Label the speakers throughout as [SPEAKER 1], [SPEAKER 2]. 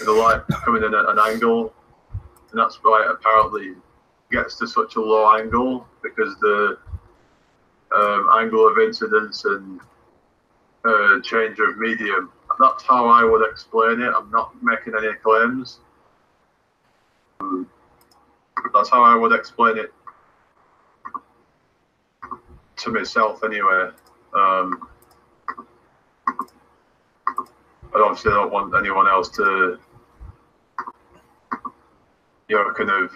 [SPEAKER 1] the light coming in at an angle, and that's why it apparently gets to such a low angle, because the angle of incidence and change of medium. That's how I would explain it. I'm not making any claims. That's how I would explain it to myself anyway. I obviously don't want anyone else to, kind of,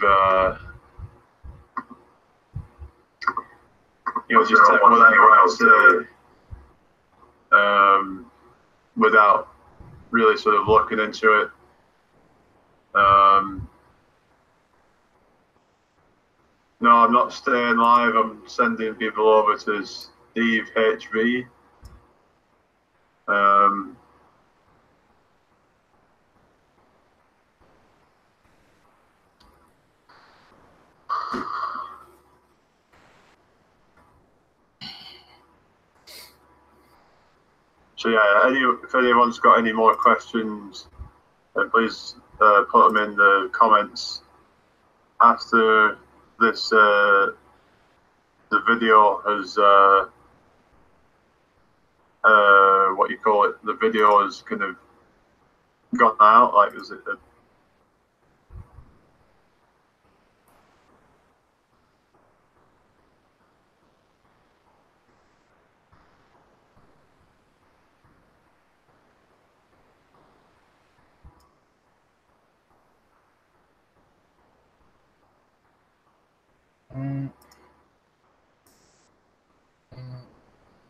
[SPEAKER 1] just take whatever else without really sort of looking into it. No, I'm not staying live. I'm sending people over to Steve HV. So yeah, if anyone's got any more questions, please put them in the comments after this. The video has what you call it? The video has kind of gone out. Like, is it?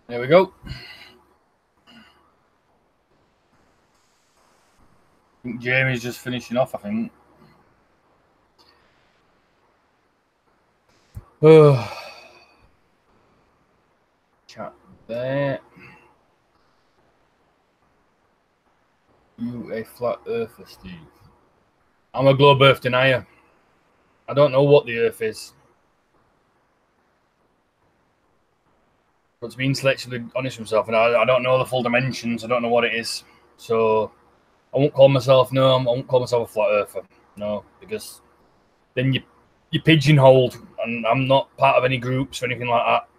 [SPEAKER 2] There we go. I think Jamie's just finishing off, I think. Chat there. You a flat earther, Steve? I'm a globe earth denier. I don't know what the earth is. But to be intellectually honest with myself, and I don't know the full dimensions, I don't know what it is. So I won't call myself, I won't call myself a flat earther. No, because then you're pigeonholed, and I'm not part of any groups or anything like that.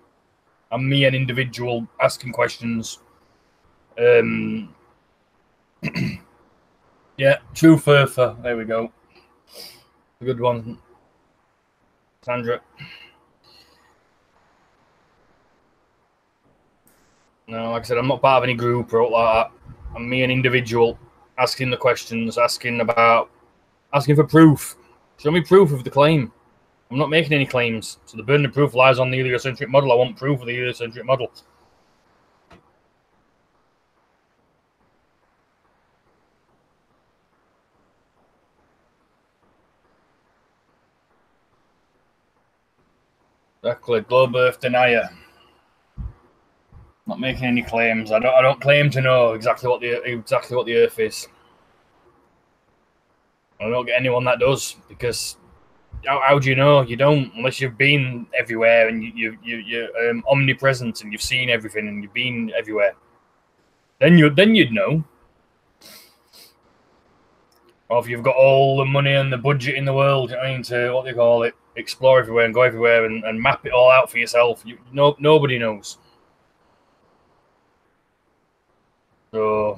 [SPEAKER 2] I'm me, an individual, asking questions. Yeah, truth earther. There we go. A good one, Sandra. No, like I said, I'm not part of any group or like that. I'm me, an individual, asking the questions, asking for proof. Show me proof of the claim. I'm not making any claims. So the burden of proof lies on the heliocentric model. I want proof of the heliocentric model. Exactly, globe earth denier. Not making any claims. I don't claim to know exactly what the earth is. I don't get anyone that does, because how do you know? You don't, unless you've been everywhere and you're omnipresent and you've seen everything and you've been everywhere. Then you'd know. Or if you've got all the money and the budget in the world, you know what I mean, to what they call it, explore everywhere and go everywhere and map it all out for yourself. Nobody knows. So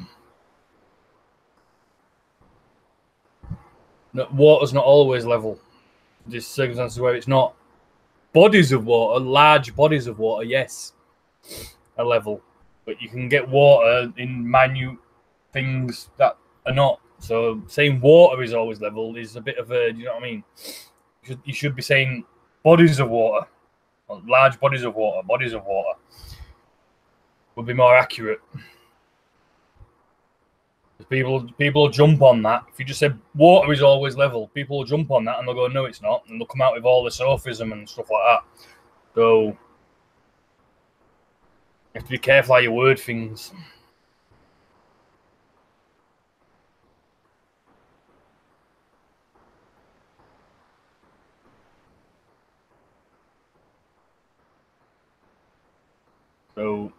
[SPEAKER 2] water's not always level. There's circumstances where it's not. Bodies of water, large bodies of water, yes, are level, but you can get water in minute things that are not. So saying water is always level is a bit of a, you know what I mean? You should be saying bodies of water, or large bodies of water would be more accurate. People jump on that. If you just say water is always level, people will jump on that and they'll go, no, it's not, and they'll come out with all the sophism and stuff like that. So you have to be careful how you word things. So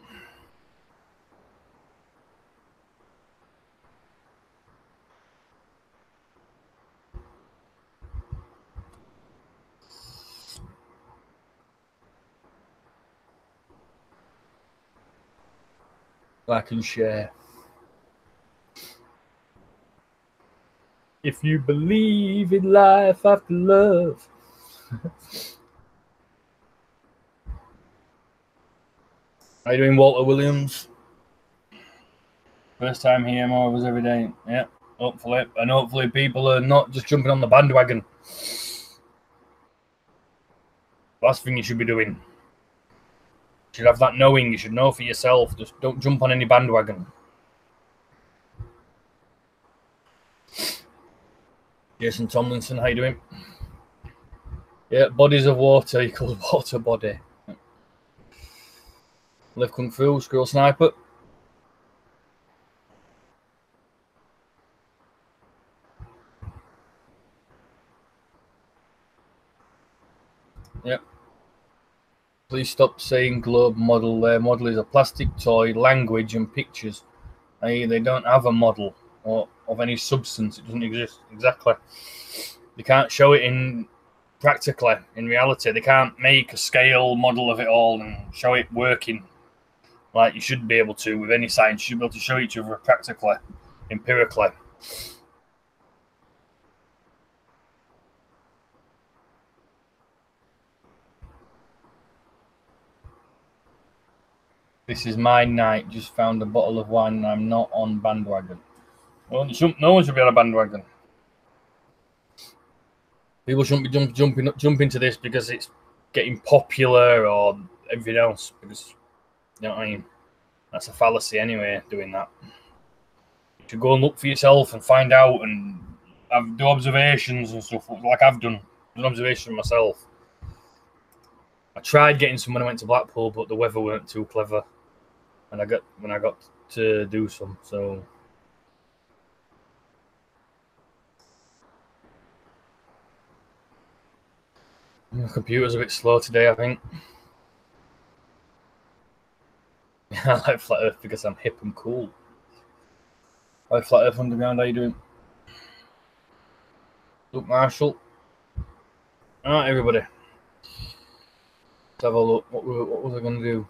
[SPEAKER 2] Like and share. If you believe in life after love. How you doing, Walter Williams? First time here, more of us every day. Yeah, hopefully. And hopefully people are not just jumping on the bandwagon. Last thing you should be doing. You should have that knowing. You should know for yourself. Just don't jump on any bandwagon. Jason Tomlinson, how you doing? Yeah, bodies of water equals water body. Live Kung Fu, Squirrel Sniper. Yep. Please stop saying globe model. Their model is a plastic toy, language, and pictures. They don't have a model or of any substance. It doesn't exist. Exactly. They can't show it in practically, in reality. They can't make a scale model of it all and show it working like you should be able to with any science. You should be able to show each other practically, empirically. This is my night. Just found a bottle of wine and I'm not on bandwagon. Well, no one should be on a bandwagon. People shouldn't be jumping to this because it's getting popular or everything else. Because, you know what I mean? That's a fallacy anyway, doing that. You should go and look for yourself and find out and do observations and stuff like I've done. An observation myself. I tried getting some when I went to Blackpool, but the weather weren't too clever. And when I got to do some, so my computer's a bit slow today, I think. I like Flat Earth because I'm hip and cool. I like Flat Earth Underground, how you doing? Look, Marshall. Alright, everybody. Let's have a look. What was I going to do?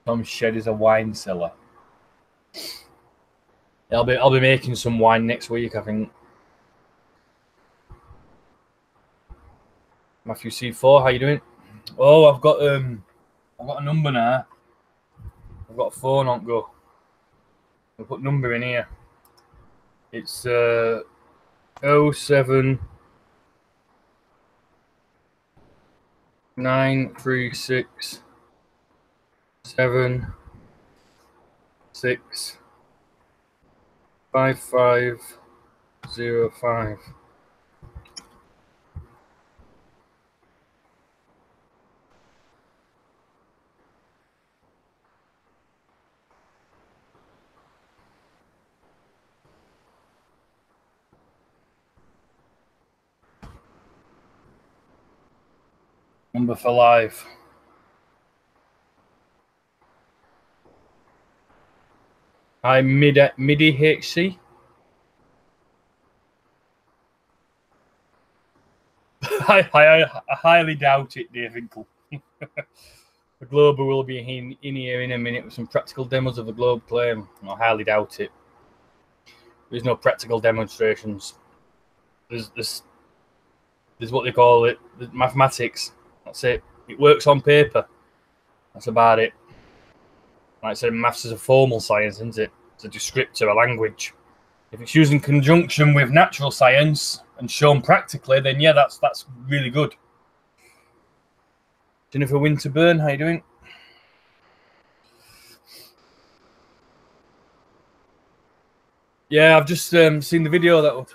[SPEAKER 2] Tom's shed is a wine cellar. I'll be making some wine next week, I think. Matthew C4, how you doing? Oh, I've got a number now. I've got a phone on go. I'll put number in here. It's 07 936 7 6 5505. Number for live. Hi, MIDI HC. I highly doubt it, Dave Winkle. The Globe will be in here in a minute with some practical demos of the Globe claim. I highly doubt it. There's no practical demonstrations. There's what they call it, the mathematics. That's it. It works on paper. That's about it. Like I said, maths is a formal science, isn't it? It's a descriptor, a language. If it's used in conjunction with natural science and shown practically, then yeah, that's really good. Jennifer Winterburn, how you doing? Yeah, I've just seen the video that was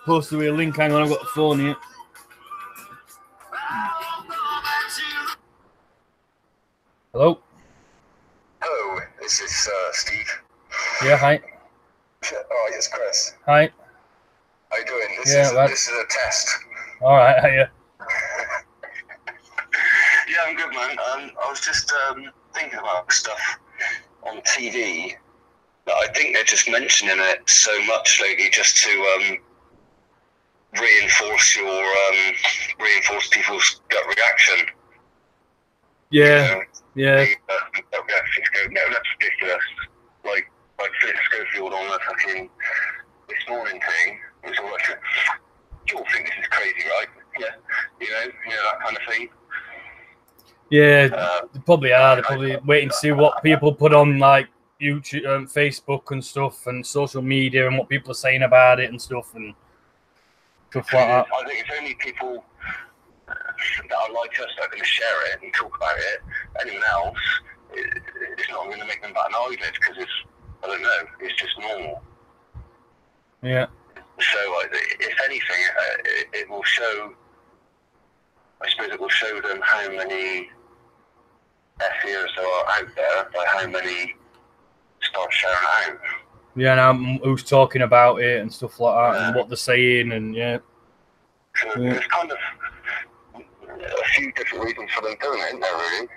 [SPEAKER 2] posted with a link. Hang on, I've got the phone here. Hello?
[SPEAKER 3] Hello, this is Steve.
[SPEAKER 2] Yeah, hi.
[SPEAKER 3] Oh, yes, Chris.
[SPEAKER 2] Hi.
[SPEAKER 3] How you doing? This is a test.
[SPEAKER 2] All right, hiya.
[SPEAKER 3] Yeah, I'm good, man. I was just thinking about stuff on TV that I think they're just mentioning it so much lately just to reinforce people's gut reaction.
[SPEAKER 2] Yeah, yeah.
[SPEAKER 3] Just go, no, that's ridiculous. Like Phil Schofield on the fucking This Morning thing. It was all like, you all think this is crazy, right? Yeah, that kind of thing.
[SPEAKER 2] Yeah, they probably are. They're probably waiting to see what people put on like YouTube, Facebook and stuff, and social media, and what people are saying about it and stuff, and stuff like that.
[SPEAKER 3] I think it's only people that are like us that are going to share it and talk about it. Anyone else, it's not going to make them bat an eyelid because I don't know, it's just normal.
[SPEAKER 2] Yeah.
[SPEAKER 3] So, if anything, it will show. I suppose it will show them how many FEers there are out there by how many start sharing out.
[SPEAKER 2] Yeah, and who's talking about it and stuff like that, and what they're saying, and
[SPEAKER 3] So there's kind of a few different reasons for them doing it, isn't there, really?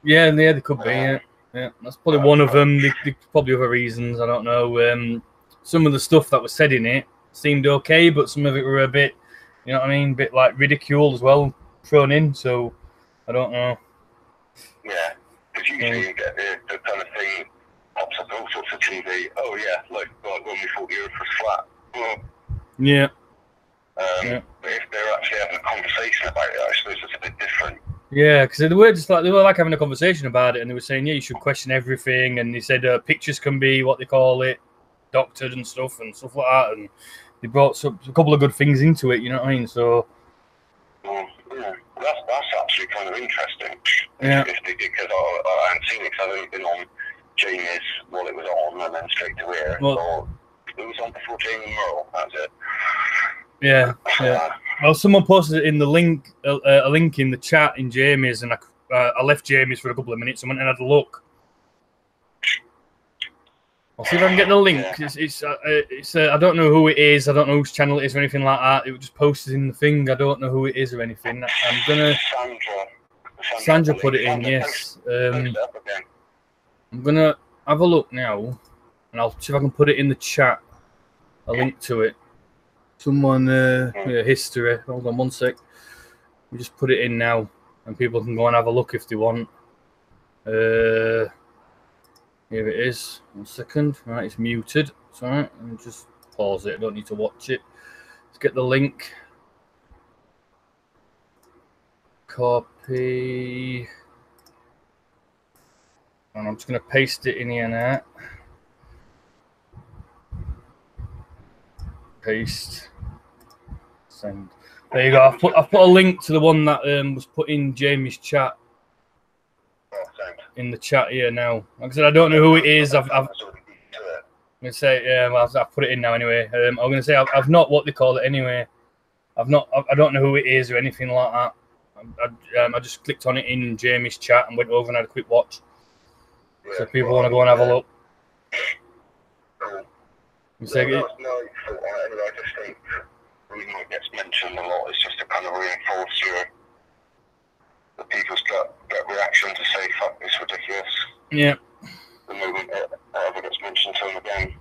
[SPEAKER 2] Yeah, there could be. Yeah, that's probably one of them. There's probably other reasons. I don't know. Some of the stuff that was said in it seemed okay, but some of it were a bit, you know what I mean, a bit like ridicule as well, thrown in. So I don't know.
[SPEAKER 3] Yeah, because usually you get the kind of thing pops up all sorts of TV. Oh yeah, like when we thought the Earth was flat. Well,
[SPEAKER 2] yeah.
[SPEAKER 3] But if they're actually having a conversation about it, I suppose it's a bit different.
[SPEAKER 2] Yeah, because they were like having a conversation about it, and they were saying, yeah, you should question everything, and they said pictures can be what they call it, doctored and stuff like that, and they brought a couple of good things into it. You know what I mean? So.
[SPEAKER 3] That's actually kind of interesting.
[SPEAKER 2] Yeah.
[SPEAKER 3] Because I haven't seen it, because I've only been on Jamie's while it was on, and then straight to here.
[SPEAKER 2] Well,
[SPEAKER 3] so it was on before Jamie Merle. That's it.
[SPEAKER 2] Yeah. Well, someone posted it in the link, a link in the chat in Jamie's, and I left Jamie's for a couple of minutes and went and had a look. I'll see if I can get the link. It's I don't know who it is. I don't know whose channel it is or anything like that. It was just posted in the thing. I don't know who it is or anything. I'm gonna. Sandra put it in. Yes. I'm gonna have a look now, and I'll see if I can put it in the chat. A link to it. Someone history. Hold on one sec. We just put it in now, and people can go and have a look if they want. Here it is. 1 second. Right, it's muted. It's all right. Let me just pause it. I don't need to watch it. Let's get the link. Copy. And I'm just going to paste it in here now. Paste. Send. There you go. I've put a link to the one that was put in Jamie's chat. In the chat here now. Like I said, I don't know who it is. I'm gonna say I've put it in now anyway. I'm gonna say I've not what they call it anyway. I don't know who it is or anything like that. I just clicked on it in Jamie's chat and went over and had a quick watch. So if people want to go and have a look. You say
[SPEAKER 3] I just think the reason it gets mentioned a lot is just to kind of reinforce the people's gut reaction to say, fuck, this ridiculous.
[SPEAKER 2] Yeah.
[SPEAKER 3] The moment it ever gets mentioned to them again.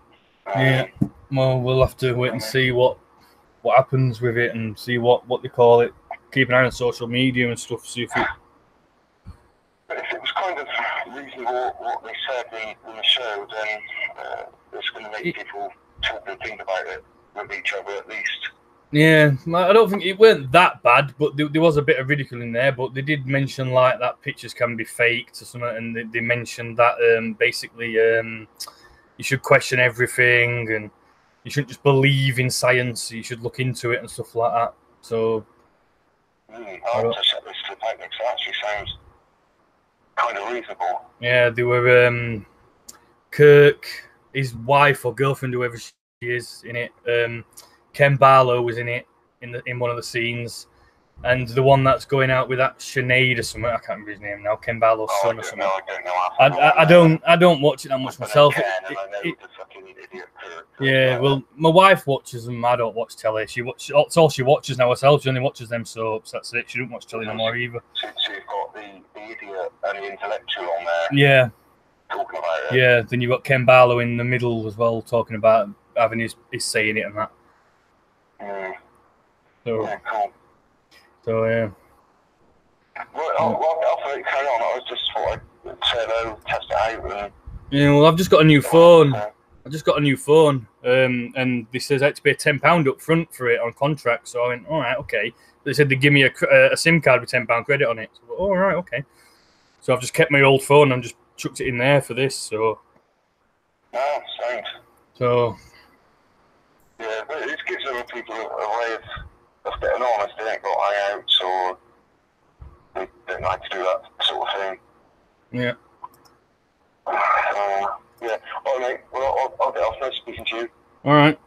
[SPEAKER 2] Yeah. Well, we'll have to wait and see what happens with it and see what they call it. Keep an eye on social media and stuff. See if it.
[SPEAKER 3] But if it was kind of reasonable what they said in the show, then it's going to make people talk and think about it with each other at least.
[SPEAKER 2] Yeah, I don't think it weren't that bad, but there was a bit of ridicule in there. But they did mention like that pictures can be faked or something, and they mentioned that basically you should question everything and you shouldn't just believe in science. You should look into it and stuff like that. So
[SPEAKER 3] I'll have to set this to the public. So it actually sounds kind of reasonable.
[SPEAKER 2] Yeah, they were Kirk, his wife or girlfriend, whoever she is, in it. Ken Barlow was in it in one of the scenes, and the one that's going out with that Sinead or something. I can't remember his name now. Ken Barlow's son or something. I don't watch it that much myself. Yeah, well, my wife watches them. I don't watch telly. That's all she watches now herself. She only watches them soaps. That's it. She don't watch telly no more either.
[SPEAKER 3] So you've got the idiot and the intellectual on there.
[SPEAKER 2] Yeah.
[SPEAKER 3] Talking about it.
[SPEAKER 2] Yeah. Then you've got Ken Barlow in the middle as well, talking about having his saying it and that. So,
[SPEAKER 3] yeah, cool.
[SPEAKER 2] So yeah.
[SPEAKER 3] Well, Right, carry on. I was just thought I'd say hello, test it out. And,
[SPEAKER 2] Yeah, well, I've just got a new phone. I just got a new phone, and they says I had to pay £10 up front for it on contract. So I went, all right, okay. They said they'd give me a SIM card with £10 credit on it. So I went, all right, okay. So I've just kept my old phone and just chucked it in there for this. So.
[SPEAKER 3] Oh, thanks.
[SPEAKER 2] So.
[SPEAKER 3] Yeah, but it gives other people a way of getting on if they ain't got hangouts or they don't like to do that sort of thing.
[SPEAKER 2] Yeah.
[SPEAKER 3] Yeah. All right, mate. Well, I'll get off. Nice speaking to you.
[SPEAKER 2] All right.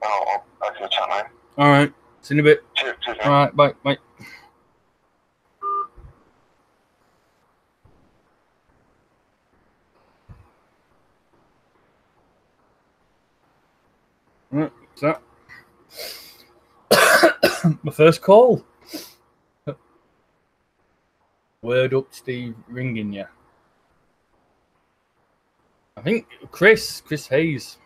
[SPEAKER 3] I'll open the chat now.
[SPEAKER 2] All right. See you in a bit.
[SPEAKER 3] Cheers, mate.
[SPEAKER 2] All right. Bye. Bye. Right. What's that? My first call. Word up, Steve, ringing you. I think Chris Hayes.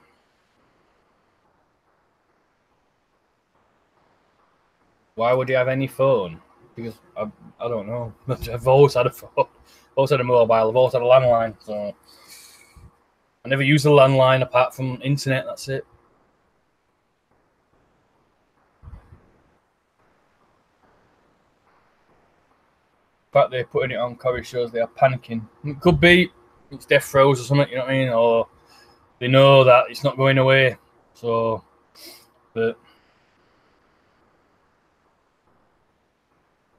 [SPEAKER 2] Why would he have any phone? Because I don't know. I've always had a phone. I've always had a mobile. I've always had a landline. So I never use a landline apart from internet. That's it. The fact they're putting it on Corey shows they are panicking. It could be it's death throes or something, you know what I mean? Or they know that it's not going away. So, but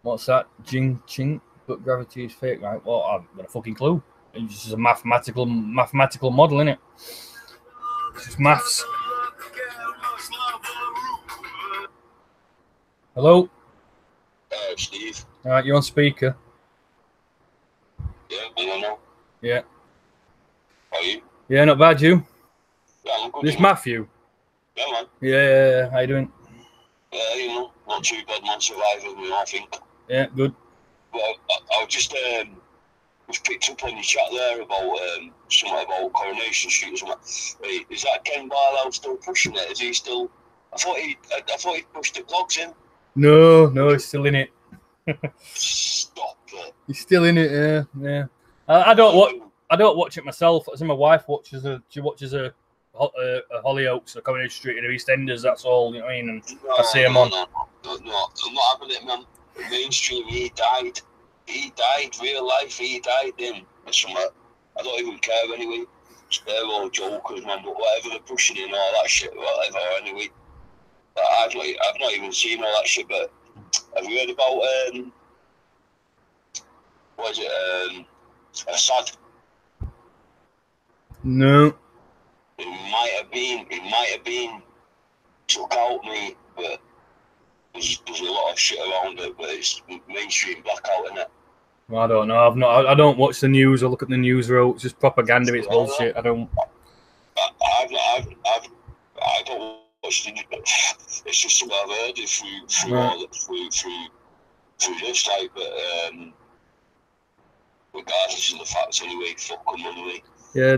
[SPEAKER 2] what's that? Jing ching, but gravity is fake, right? Well, I've got a fucking clue. It's just a mathematical model, innit? It's just maths. Hello?
[SPEAKER 3] Steve.
[SPEAKER 2] All right, you're on speaker.
[SPEAKER 3] Yeah, I know.
[SPEAKER 2] Yeah.
[SPEAKER 3] How are you?
[SPEAKER 2] Yeah, not bad, you?
[SPEAKER 3] Yeah, I'm good.
[SPEAKER 2] This Matthew?
[SPEAKER 3] Yeah, man.
[SPEAKER 2] Yeah, how you doing?
[SPEAKER 3] Yeah, you know, not too bad, man. Surviving, you know, I think.
[SPEAKER 2] Yeah, good.
[SPEAKER 3] Well, I just was picked up on your chat there about something about Coronation Street or something. Wait, is that Ken Barlow still pushing it? Is he still? I thought he pushed the clogs in.
[SPEAKER 2] No, he's still in it.
[SPEAKER 3] Stop it.
[SPEAKER 2] He's still in it, yeah. I don't watch it myself. As in my wife watches she watches a Hollyoaks, a Coronation Street, and EastEnders. That's all, you know what I mean. And I see him on.
[SPEAKER 3] No, I'm not having it, man. The mainstream, he died. Real life, he died. Him. I don't even care anyway. They're all jokers, man. But whatever they're pushing in, all that shit, whatever. Anyway, I've not even seen all that shit. But have you heard about what is it? Assad?
[SPEAKER 2] No.
[SPEAKER 3] It might have been took out, me, but there's a lot of shit around it. But it's mainstream blackout, isn't it?
[SPEAKER 2] Well, I don't know. I don't watch the news or look at the news. It's just propaganda. It's bullshit. I don't.
[SPEAKER 3] I don't watch the news. It's just something I've heard it through this type. But regardless of the facts, anyway, fuck them anyway.
[SPEAKER 2] Yeah,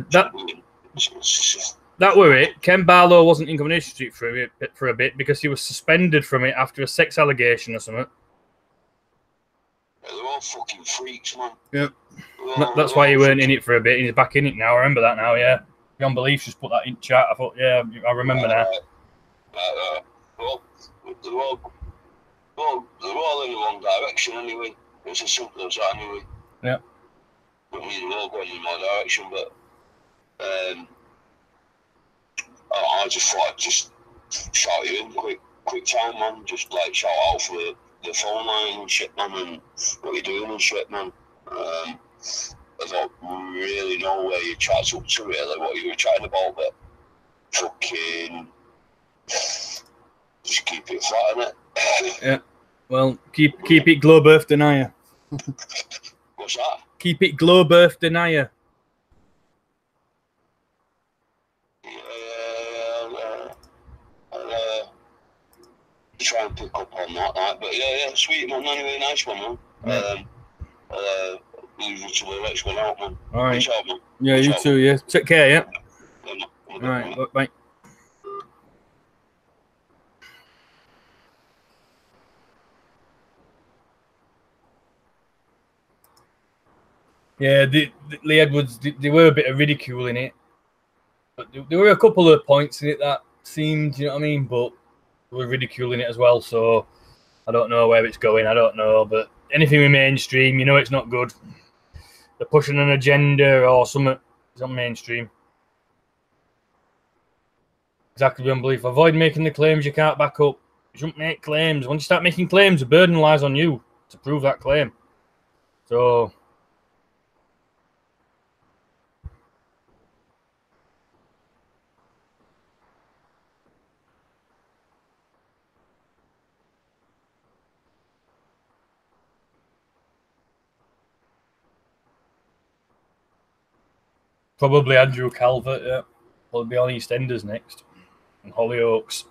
[SPEAKER 2] that were it. Ken Barlow wasn't in Coronation Street for a bit because he was suspended from it after a sex allegation or something.
[SPEAKER 3] Yeah, they're all fucking freaks, man.
[SPEAKER 2] Yeah. That's why he weren't in it for a bit. He's back in it now. I remember that now, yeah. Beyond Belief just put that in chat. I thought, yeah, I remember now.
[SPEAKER 3] Well, they're all in the wrong direction anyway. It's as simple as that anyway.
[SPEAKER 2] Yeah.
[SPEAKER 3] I mean, they're all going in my direction, but I just thought I'd just shout you in quick time, man. Just like shout out for the phone line and shit, man, and what you're doing and shit, man. I don't really know where your chat's up to, really, what you were chatting about, but fucking just keep it flat, innit?
[SPEAKER 2] Yeah. Well, keep it glow birth denier.
[SPEAKER 3] What's that?
[SPEAKER 2] Keep it glow birth denier.
[SPEAKER 3] Try and pick up on that, but yeah, sweet, man. Anyway, nice one, man. Leave you to the next one out, man.
[SPEAKER 2] All right.
[SPEAKER 3] Peace out, man.
[SPEAKER 2] Yeah, you too. Yeah, take care. Yeah. All right. Bye. Yeah, Lee Edwards, they were a bit of ridicule in it. But there were a couple of points in it that seemed, you know what I mean? But they were ridiculing it as well. So I don't know where it's going. I don't know. But anything with mainstream, you know it's not good. They're pushing an agenda or something. It's on mainstream. Exactly beyond belief. Avoid making the claims you can't back up. You shouldn't make claims. Once you start making claims, the burden lies on you to prove that claim. So probably Andrew Calvert, yeah. He'll be on EastEnders next. And Hollyoaks.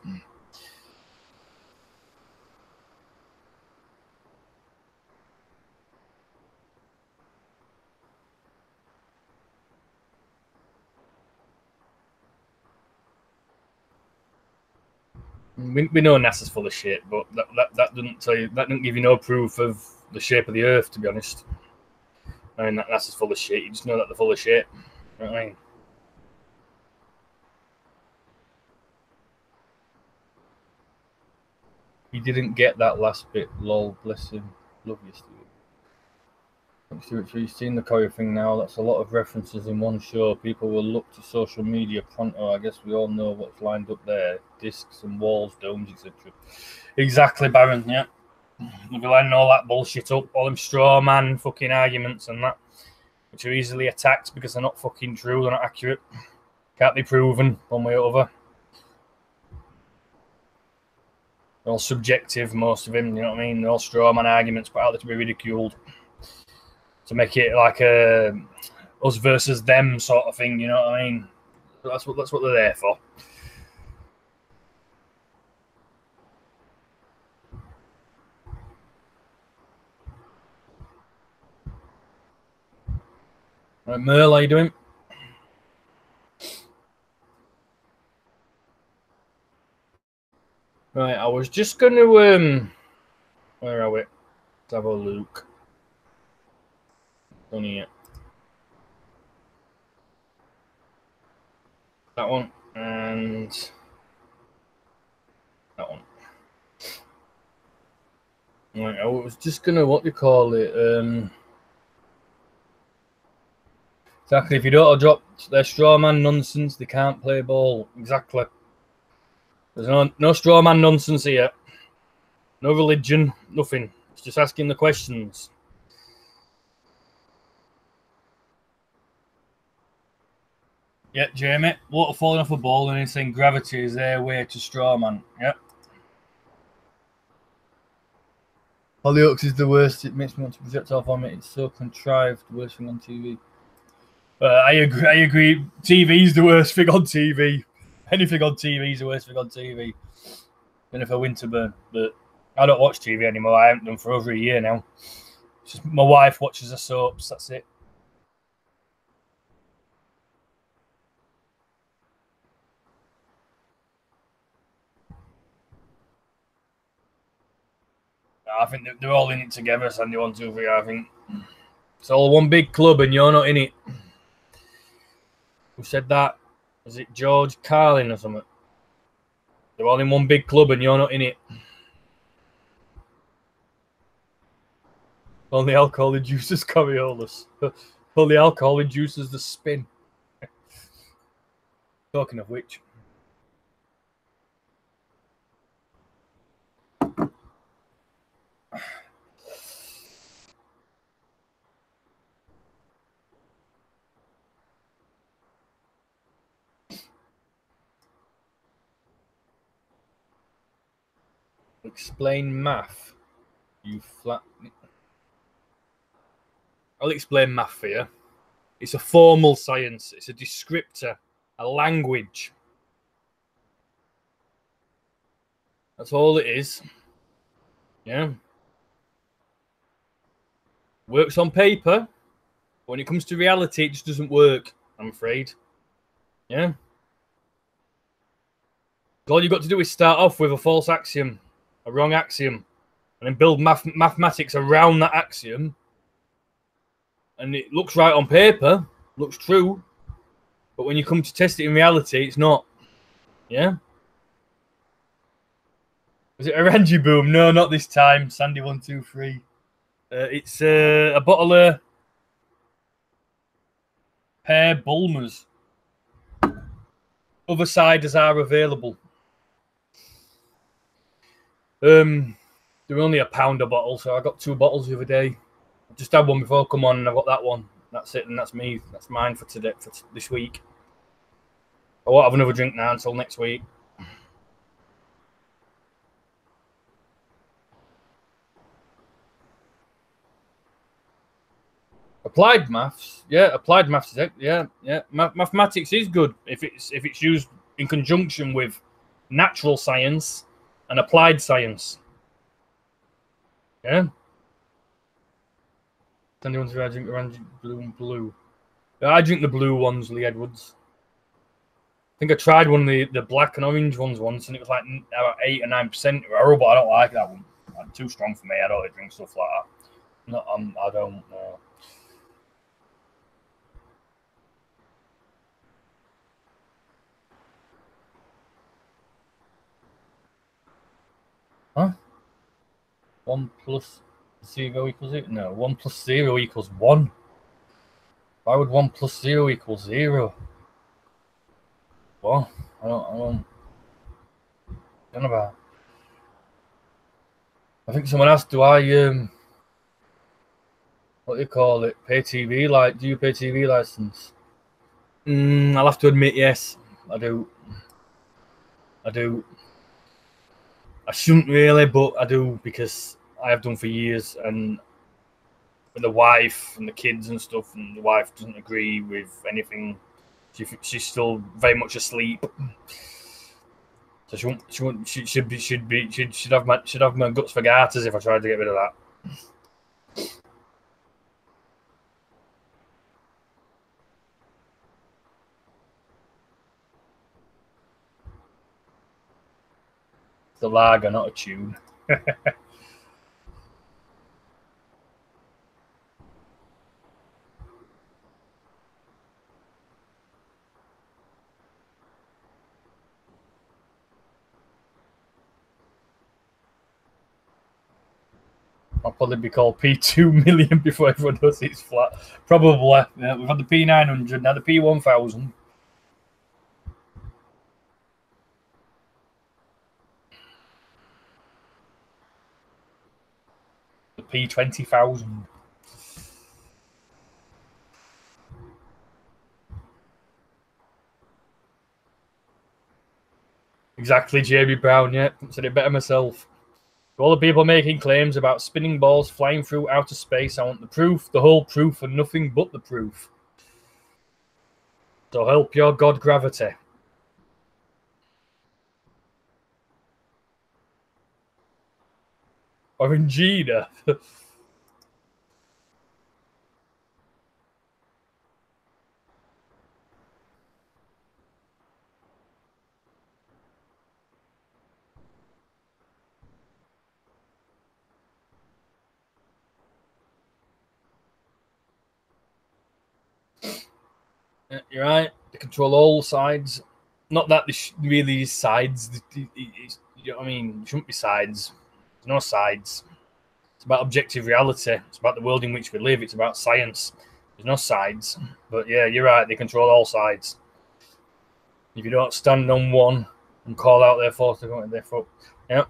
[SPEAKER 2] We know NASA's full of shit, but that doesn't tell you, that doesn't give you no proof of the shape of the Earth, to be honest. I mean, that NASA's full of shit. You just know that they're full of shit. You know what I mean? He didn't get that last bit. Lol, bless him. Love you, Stuart. Thanks, Stuart. So you've seen the choreo thing now. That's a lot of references in one show. People will look to social media pronto. I guess we all know what's lined up there. Discs and walls, domes, etc. Exactly, Baron, yeah. We'll be lining all that bullshit up. All them straw man fucking arguments and that, which are easily attacked because they're not fucking true. They're not accurate. Can't be proven one way or other. They're all subjective, most of them, you know what I mean? They're all straw man arguments put out there to be ridiculed. To make it like a us versus them sort of thing, you know what I mean? That's what they're there for. Right, Merle, how you doing? Right, I was just going to where are we? Let's have a look. On here. That one and that one. Right, I was just going to, what do you call it? Exactly, if you don't adopt their straw man nonsense, they can't play ball. Exactly. There's no straw man nonsense here. No religion, nothing. It's just asking the questions. Yeah, Jamie. Water falling off a ball and saying gravity is their way to straw man. Yeah. Hollyoaks is the worst. It makes me want to projectile vomit. It's so contrived. Worst thing on TV. I agree. TV is the worst thing on TV. Anything on TV is the worst thing on TV. Jennifer Winterburn. But I don't watch TV anymore. I haven't done for over a year now. It's just my wife watches the soaps. That's it. I think they're all in it together, Sandy 1, 2, 3. I think it's all one big club, and you're not in it. Who said that? Was it George Carlin or something? They're all in one big club, and you're not in it. Only alcohol induces Coriolis. Only alcohol induces the spin. Talking of which. Explain math. You flat. I'll explain math for you. It's a formal science. It's a descriptor, a language. That's all it is. Yeah. Works on paper. But when it comes to reality, it just doesn't work, I'm afraid. Yeah. All you've got to do is start off with a false axiom, a wrong axiom, and then build mathematics around that axiom. and it looks right on paper, looks true, but when you come to test it in reality, it's not. Yeah. Was it Orangy Boom? No, not this time. Sandy123. It's a bottle of pear Bulmers. Other ciders are available. They're only £1 a bottle, so I got 2 bottles the other day. I just had one before I come on, and I got that one. That's it, and that's me. That's mine for today, for this week. I won't have another drink now until next week. Applied maths, yeah. Applied maths, yeah. Mathematics is good if it's used in conjunction with natural science and applied science. Yeah. Anyone I drink orange, blue, and blue. Yeah, I drink the blue ones, Lee Edwards. I think I tried one of the black and orange ones once, and it was like 8 or 9%. But I don't like that one. Like, too strong for me. I don't drink stuff like that. No, I don't. Huh? 1 plus 0 equals 8? No, 1 plus 0 equals 1. Why would 1 plus 0 equal 0? Well, I don't know about. I think someone asked, do I what do you call it? Pay TV? Like, do you pay TV license? I'll have to admit, yes, I do. I shouldn't really, but I do, because I have done for years, and with the wife and the kids and stuff, and the wife doesn't agree with anything. She's still very much asleep, so she should have my guts for garters if I tried to get rid of that. It's the lager, not a tune. I'll probably be called P2 million before everyone knows it's flat. Probably. Yeah, we've had the P900, now the P1000. The P20,000. Exactly, Jamie Brown, yeah. Said it better myself. To all the people making claims about spinning balls flying through outer space, I want the proof, the whole proof, and nothing but the proof. So help your God gravity. Orangina. Yeah, you're right. They control all sides. Not that this really is sides. You know what I mean? It shouldn't be sides. There's no sides. It's about objective reality. It's about the world in which we live. It's about science. There's no sides. But yeah, you're right. They control all sides. If you don't stand on one and call out their force, they're going to their foot. Yeah.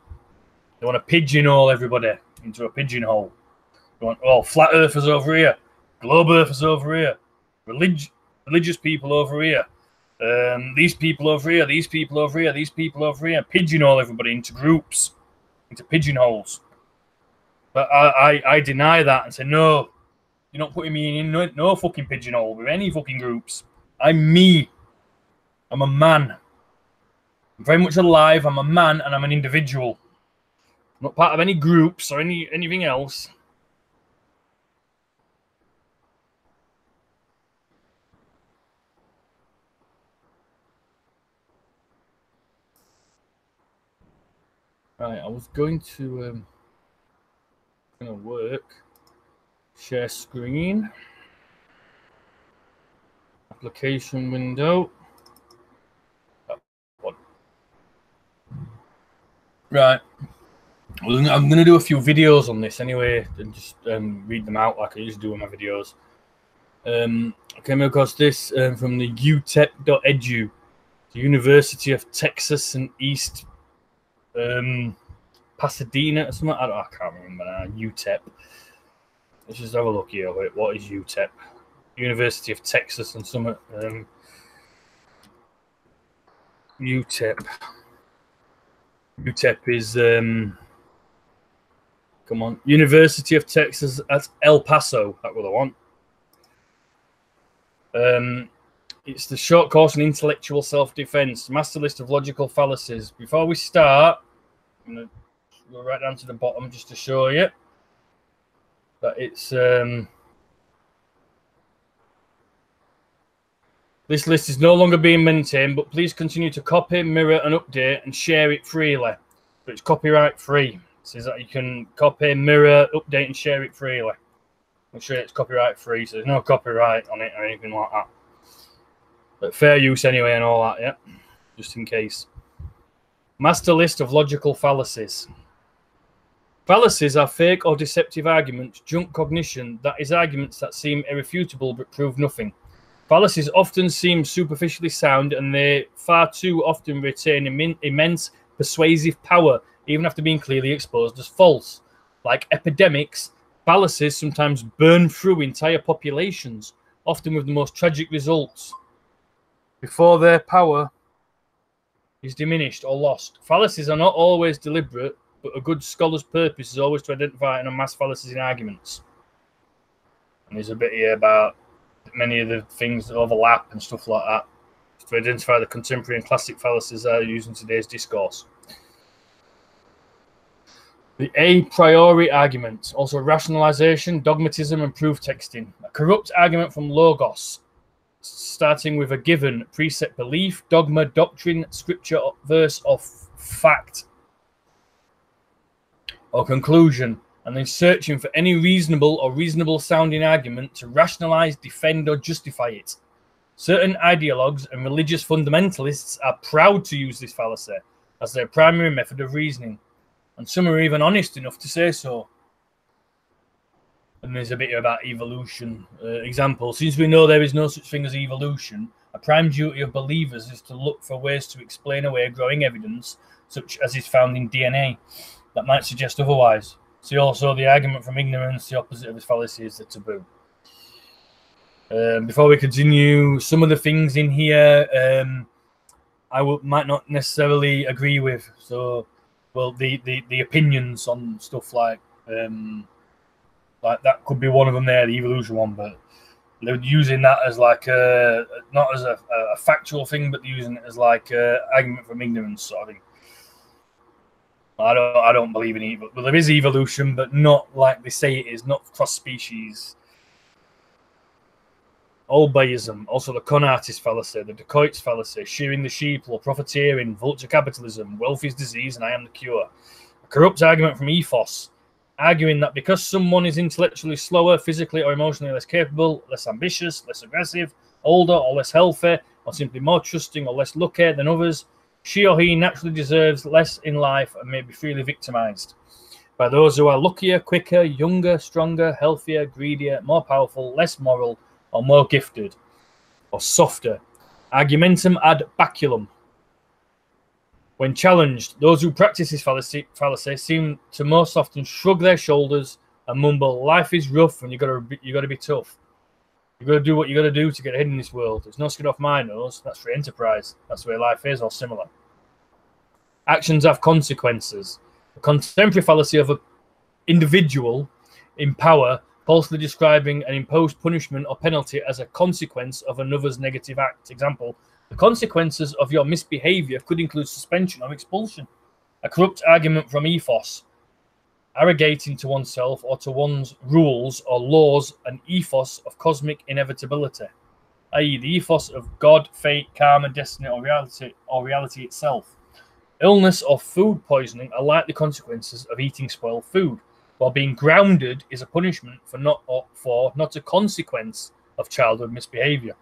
[SPEAKER 2] They want to pigeonhole everybody into a pigeonhole. They want, oh, flat earthers over here, globe earthers over here, religious people over here, these people over here, these people over here, these people over here. Pigeonhole everybody into groups, into pigeonholes. But I deny that and say, no, you're not putting me in no fucking pigeonhole with any fucking groups. I'm me. I'm a man. I'm very much alive. I'm a man and I'm an individual. I'm not part of any groups or anything else. Right, I was going to work. Share screen. Application window. Right. Well, I'm going to do a few videos on this anyway, and just read them out like I usually do in my videos. I came across this from the utep.edu, the University of Texas and East Pasadena or something. I can't remember now. UTEP. Let's just have a look here. Wait, what is UTEP? University of Texas and something. UTEP. UTEP is come on, University of Texas at El Paso. That's what I want. It's the short course in intellectual self-defense, master list of logical fallacies. Before we start, I'm going to go right down to the bottom just to show you that it's this list is no longer being maintained, but please continue to copy, mirror, and update and share it freely. But it's copyright free. It says that you can copy, mirror, update, and share it freely. Make sure it's copyright free, so there's no copyright on it or anything like that. But fair use anyway and all that, yeah? Just in case. Master list of logical fallacies. Fallacies are fake or deceptive arguments, junk cognition, that is, arguments that seem irrefutable but prove nothing. Fallacies often seem superficially sound, and they far too often retain immense persuasive power, even after being clearly exposed as false. Like epidemics, fallacies sometimes burn through entire populations, often with the most tragic results, before their power is diminished or lost. Fallacies are not always deliberate, but a good scholar's purpose is always to identify and unmask fallacies in arguments. And there's a bit here about many of the things that overlap and stuff like that, to identify the contemporary and classic fallacies that are used in today's discourse. The a priori argument, also rationalization, dogmatism, and proof texting. A corrupt argument from logos, starting with a given precept, belief, dogma, doctrine, scripture, verse, or fact, or conclusion, and then searching for any reasonable or reasonable sounding argument to rationalize, defend, or justify it. Certain ideologues and religious fundamentalists are proud to use this fallacy as their primary method of reasoning, and some are even honest enough to say so. And there's a bit about evolution. Example, since we know there is no such thing as evolution, a prime duty of believers is to look for ways to explain away growing evidence, such as is found in DNA, that might suggest otherwise. See also the argument from ignorance, the opposite of this fallacy is the taboo. Before we continue, some of the things in here might not necessarily agree with. So, well, the opinions on stuff like that could be one of them there, the evolution one, but they're using that as like not as a factual thing, but they're using it as like argument from ignorance sort of thing. I don't believe in evil. Well, there is evolution, but not like they say it is, not cross species. Albayism, also the con artist fallacy, the dacoits fallacy, shearing the sheep or profiteering, vulture capitalism, wealth is disease and I am the cure. A corrupt argument from ethos, arguing that because someone is intellectually slower, physically or emotionally less capable, less ambitious, less aggressive, older or less healthy, or simply more trusting or less lucky than others, she or he naturally deserves less in life and may be freely victimized by those who are luckier, quicker, younger, stronger, healthier, greedier, more powerful, less moral, or more gifted, or softer. Argumentum ad baculum. When challenged, those who practice this fallacy seem to most often shrug their shoulders and mumble, "Life is rough, and you got to be tough. You got to do what you got to do to get ahead in this world. There's no skin off my nose. That's free enterprise. That's the way life is," or similar. Actions have consequences. The contemporary fallacy of an individual in power, falsely describing an imposed punishment or penalty as a consequence of another's negative act. Example, the consequences of your misbehavior could include suspension or expulsion. A corrupt argument from ethos, arrogating to oneself or to one's rules or laws an ethos of cosmic inevitability, i.e. the ethos of God, fate, karma, destiny, or reality itself. Illness or food poisoning are likely consequences of eating spoiled food, while being grounded is a punishment for not a consequence of childhood misbehavior.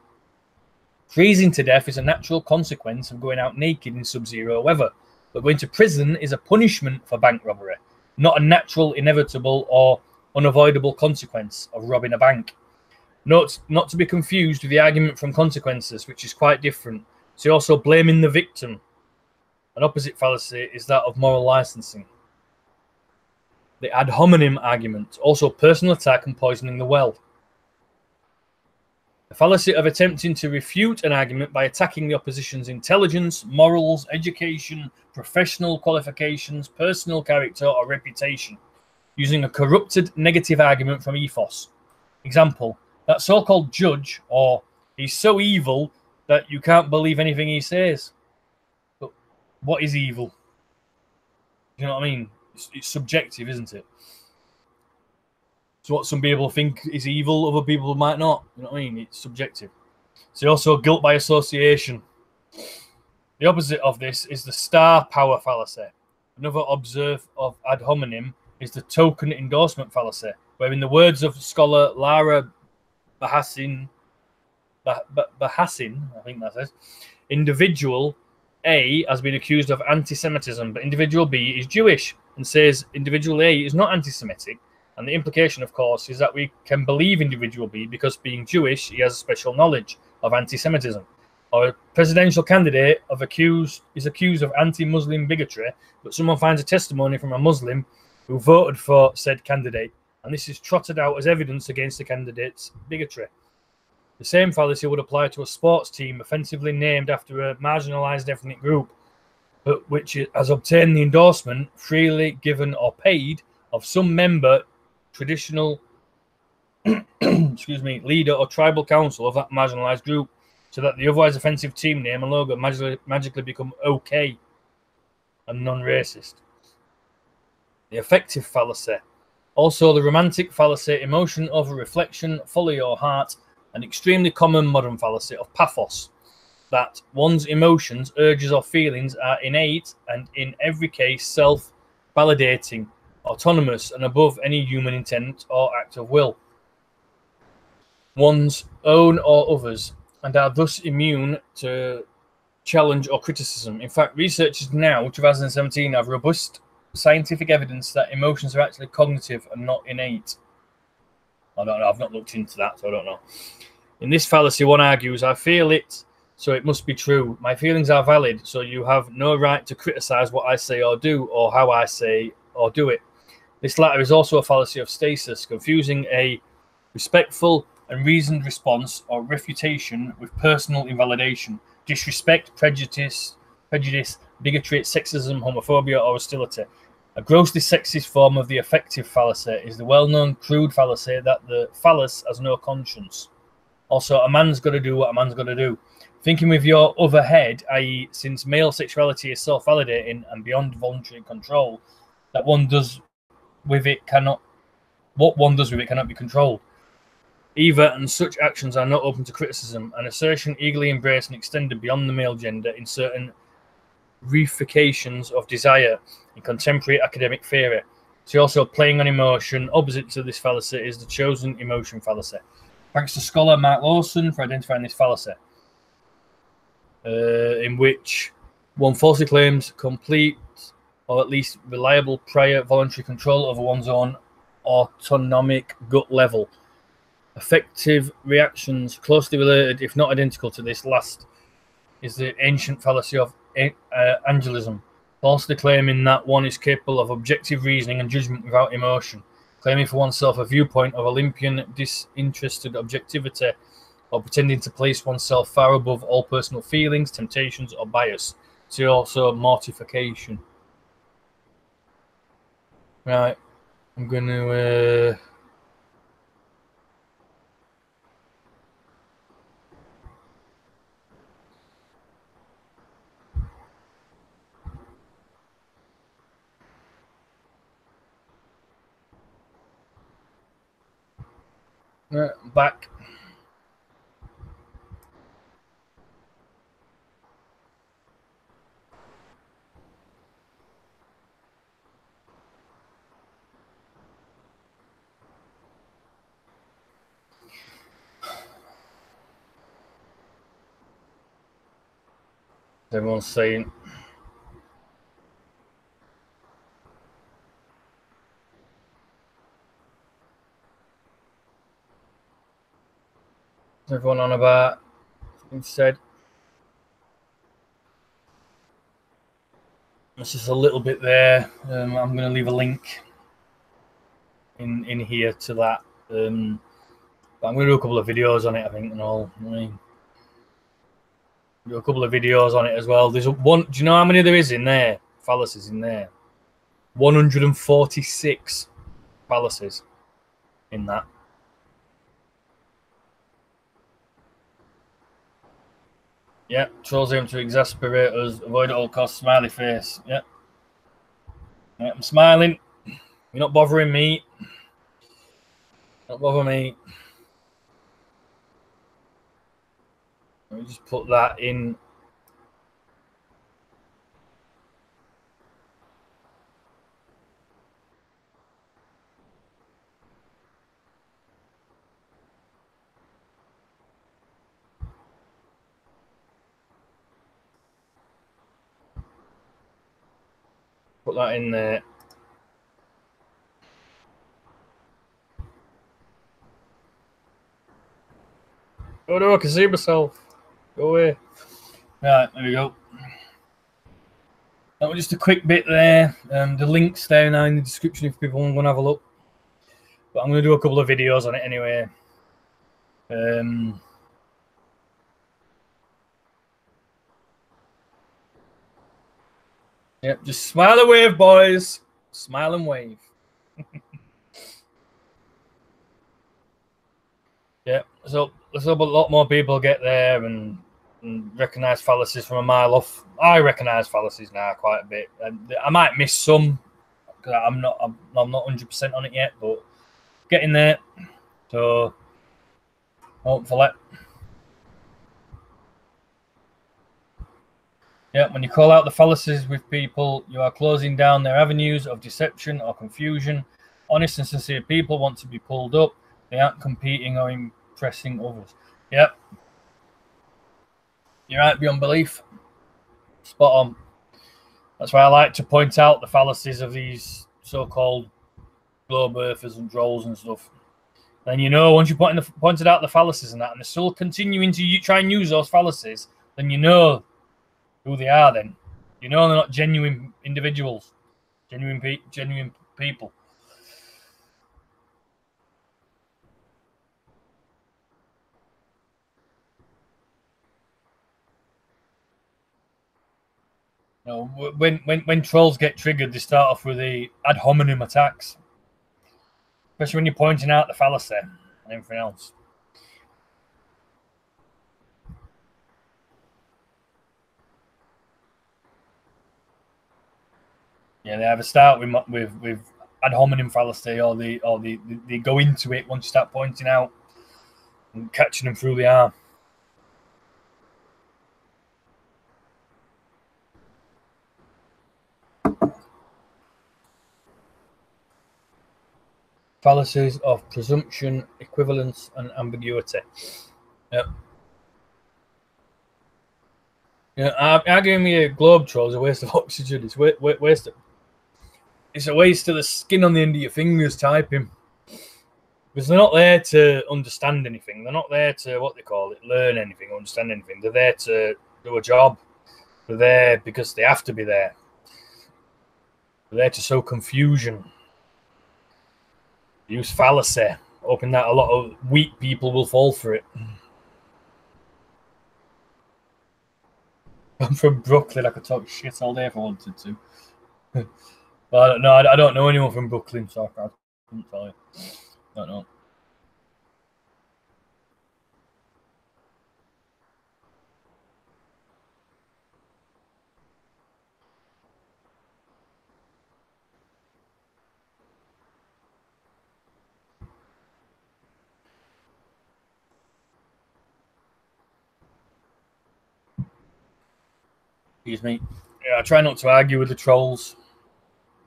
[SPEAKER 2] Freezing to death is a natural consequence of going out naked in sub-zero weather, but going to prison is a punishment for bank robbery, not a natural, inevitable, or unavoidable consequence of robbing a bank. Note not to be confused with the argument from consequences, which is quite different. See also blaming the victim. An opposite fallacy is that of moral licensing. The ad hominem argument, also personal attack and poisoning the well. The fallacy of attempting to refute an argument by attacking the opposition's intelligence, morals, education, professional qualifications, personal character, or reputation, using a corrupted negative argument from ethos. Example, that so-called judge, or he's so evil that you can't believe anything he says. But what is evil? You know what I mean? It's subjective, isn't it? So what some people think is evil, other people might not. You know what I mean? It's subjective. So also guilt by association. The opposite of this is the star power fallacy. Another observe of ad hominem is the token endorsement fallacy, where in the words of scholar Lara Bahassin, I think that says, individual A has been accused of anti-Semitism, but individual B is Jewish, and says individual A is not anti-Semitic. And the implication, of course, is that we can believe individual B because being Jewish, he has special knowledge of anti-Semitism. Or a presidential candidate is accused of anti-Muslim bigotry, but someone finds a testimony from a Muslim who voted for said candidate, and this is trotted out as evidence against the candidate's bigotry. The same fallacy would apply to a sports team offensively named after a marginalized ethnic group, but which has obtained the endorsement, freely given or paid, of some member, traditional leader or tribal council of that marginalized group, so that the otherwise offensive team name and logo magically become okay and non-racist. The affective fallacy. Also the romantic fallacy, emotion over reflection, follow your heart, an extremely common modern fallacy of pathos, that one's emotions, urges or feelings are innate and in every case self-validating, autonomous and above any human intent or act of will, one's own or others, and are thus immune to challenge or criticism. In fact, researchers now, 2017, have robust scientific evidence that emotions are actually cognitive and not innate. I don't know, I've not looked into that, so I don't know. In this fallacy, one argues, I feel it, so it must be true. My feelings are valid, so you have no right to criticize what I say or do, or how I say or do it. This latter is also a fallacy of stasis, confusing a respectful and reasoned response or refutation with personal invalidation, disrespect, prejudice, bigotry, sexism, homophobia, or hostility. A grossly sexist form of the affective fallacy is the well-known crude fallacy that the phallus has no conscience. Also, a man's got to do what a man's got to do. Thinking with your other head, i.e., since male sexuality is self-validating and beyond voluntary control, that one does with it cannot, what one does with it cannot be controlled. Either and such actions are not open to criticism. An assertion eagerly embraced and extended beyond the male gender in certain reifications of desire in contemporary academic theory. See also playing on emotion. Opposite to this fallacy is the chosen emotion fallacy. Thanks to scholar Mark Lawson for identifying this fallacy, in which one falsely claims complete or at least reliable prior voluntary control over one's own autonomic gut level. Affective reactions closely related, if not identical to this last, is the ancient fallacy of angelism, falsely claiming that one is capable of objective reasoning and judgment without emotion, claiming for oneself a viewpoint of Olympian disinterested objectivity, or pretending to place oneself far above all personal feelings, temptations, or bias. See also mortification. Right, I'm going to... back. Everyone's saying. Everyone on about instead. There's just a little bit there. I'm going to leave a link in here to that. But I'm going to do a couple of videos on it, I think, and all. I mean, do a couple of videos on it as well. There's one. Do you know how many there is in there? Fallacies in there. 146 fallacies in that. Yeah, trolls aim to exasperate us. Avoid at all costs. Smiley face. Yeah. Yeah, I'm smiling. You're not bothering me. Don't bother me. Let me just put that in. Put that in there. Oh no, I can see myself. Go away. Right, there we go. That was just a quick bit there. The link's there now in the description if people want to have a look. But I'm going to do a couple of videos on it anyway. Yep, just smile and wave, boys. Smile and wave. Yeah, so let's hope a lot more people get there and recognise fallacies from a mile off. I recognise fallacies now quite a bit. I might miss some because I'm not 100% on it yet, but getting there. So hopefully. Yeah, when you call out the fallacies with people, you are closing down their avenues of deception or confusion. Honest and sincere people want to be pulled up. They aren't competing or impressing others. Yep. You're right beyond belief. Spot on. That's why I like to point out the fallacies of these so-called globe earthers and trolls and stuff. Then you know, once you pointed out the fallacies and that, and they're still continuing to try and use those fallacies, then you know who they are. Then you know they're not genuine individuals, genuine people. You know, when trolls get triggered, they start off with the ad hominem attacks, especially when you're pointing out the fallacy and everything else. Yeah, they either start with ad hominem fallacy, or they go into it once you start pointing out and catching them through the arm. Fallacies of presumption, equivalence, and ambiguity. Yep. Yeah, arguing me a globe troll is a waste of oxygen. It's waste. It's a waste of the skin on the end of your fingers typing. Because they're not there to understand anything. They're not there to, what they call it, learn anything, understand anything. They're there to do a job. They're there because they have to be there. They're there to sow confusion. Use fallacy, hoping that a lot of weak people will fall for it. I'm from Brooklyn. I could talk shit all day if I wanted to. But no, I don't know anyone from Brooklyn, so I couldn't tell you. I don't know. Excuse me. Yeah, I try not to argue with the trolls.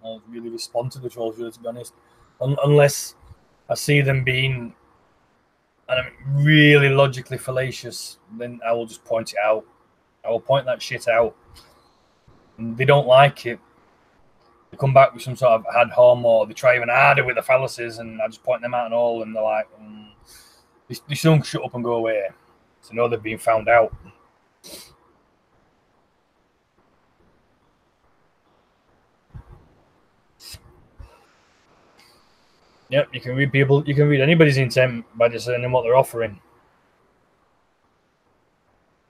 [SPEAKER 2] I don't really respond to the trolls, really, to be honest. Unless I see them being really logically fallacious, then I will just point it out. I will point that shit out. And they don't like it. They come back with some sort of ad hom, or they try even harder with the fallacies, and I just point them out and all, and they're like, they soon shut up and go away. So know they've been found out. Yep, you can read people. You can read anybody's intent by discerning what they're offering.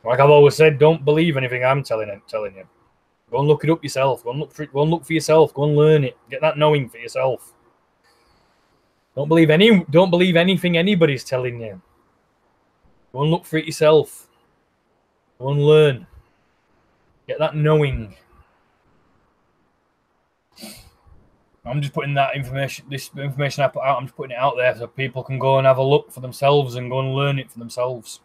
[SPEAKER 2] Like I've always said, don't believe anything I'm telling you. Go and look it up yourself. Go and look for yourself. Go and learn it. Get that knowing for yourself. Don't believe anything anybody's telling you. Go and look for it yourself. Go and learn. Get that knowing. I'm just putting that information, this information I put out, I'm just putting it out there so people can go and have a look for themselves and go and learn it for themselves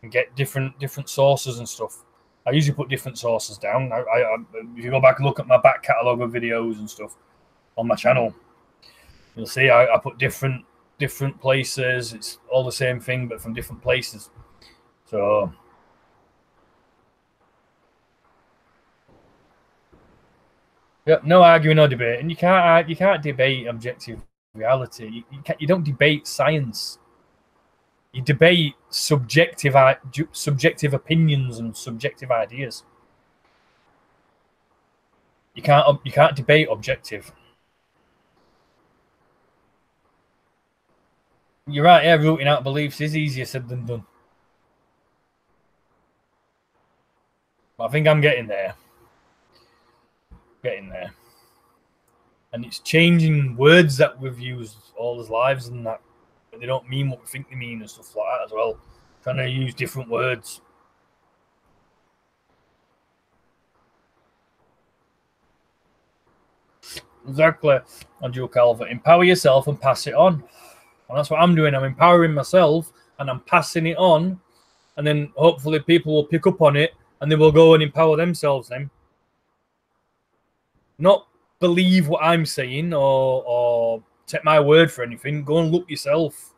[SPEAKER 2] and get different sources and stuff. I usually put different sources down. If you go back and look at my back catalogue of videos and stuff on my channel, you'll see I put different places. It's all the same thing, but from different places. So yeah, no arguing, no debate, and you can't debate objective reality. You don't debate science. You debate subjective opinions and subjective ideas. You can't debate objective. You're right. Yeah, rooting out beliefs is easier said than done. But I think I'm getting there. And it's changing words that we've used all our lives and that, but they don't mean what we think they mean and stuff like that as well. Trying to use different words. Exactly. On Joe Calvert, empower yourself and pass it on. And that's what I'm doing. I'm empowering myself and I'm passing it on, and then hopefully people will pick up on it and they will go and empower themselves then. Not believe what I'm saying or take my word for anything. Go and look yourself.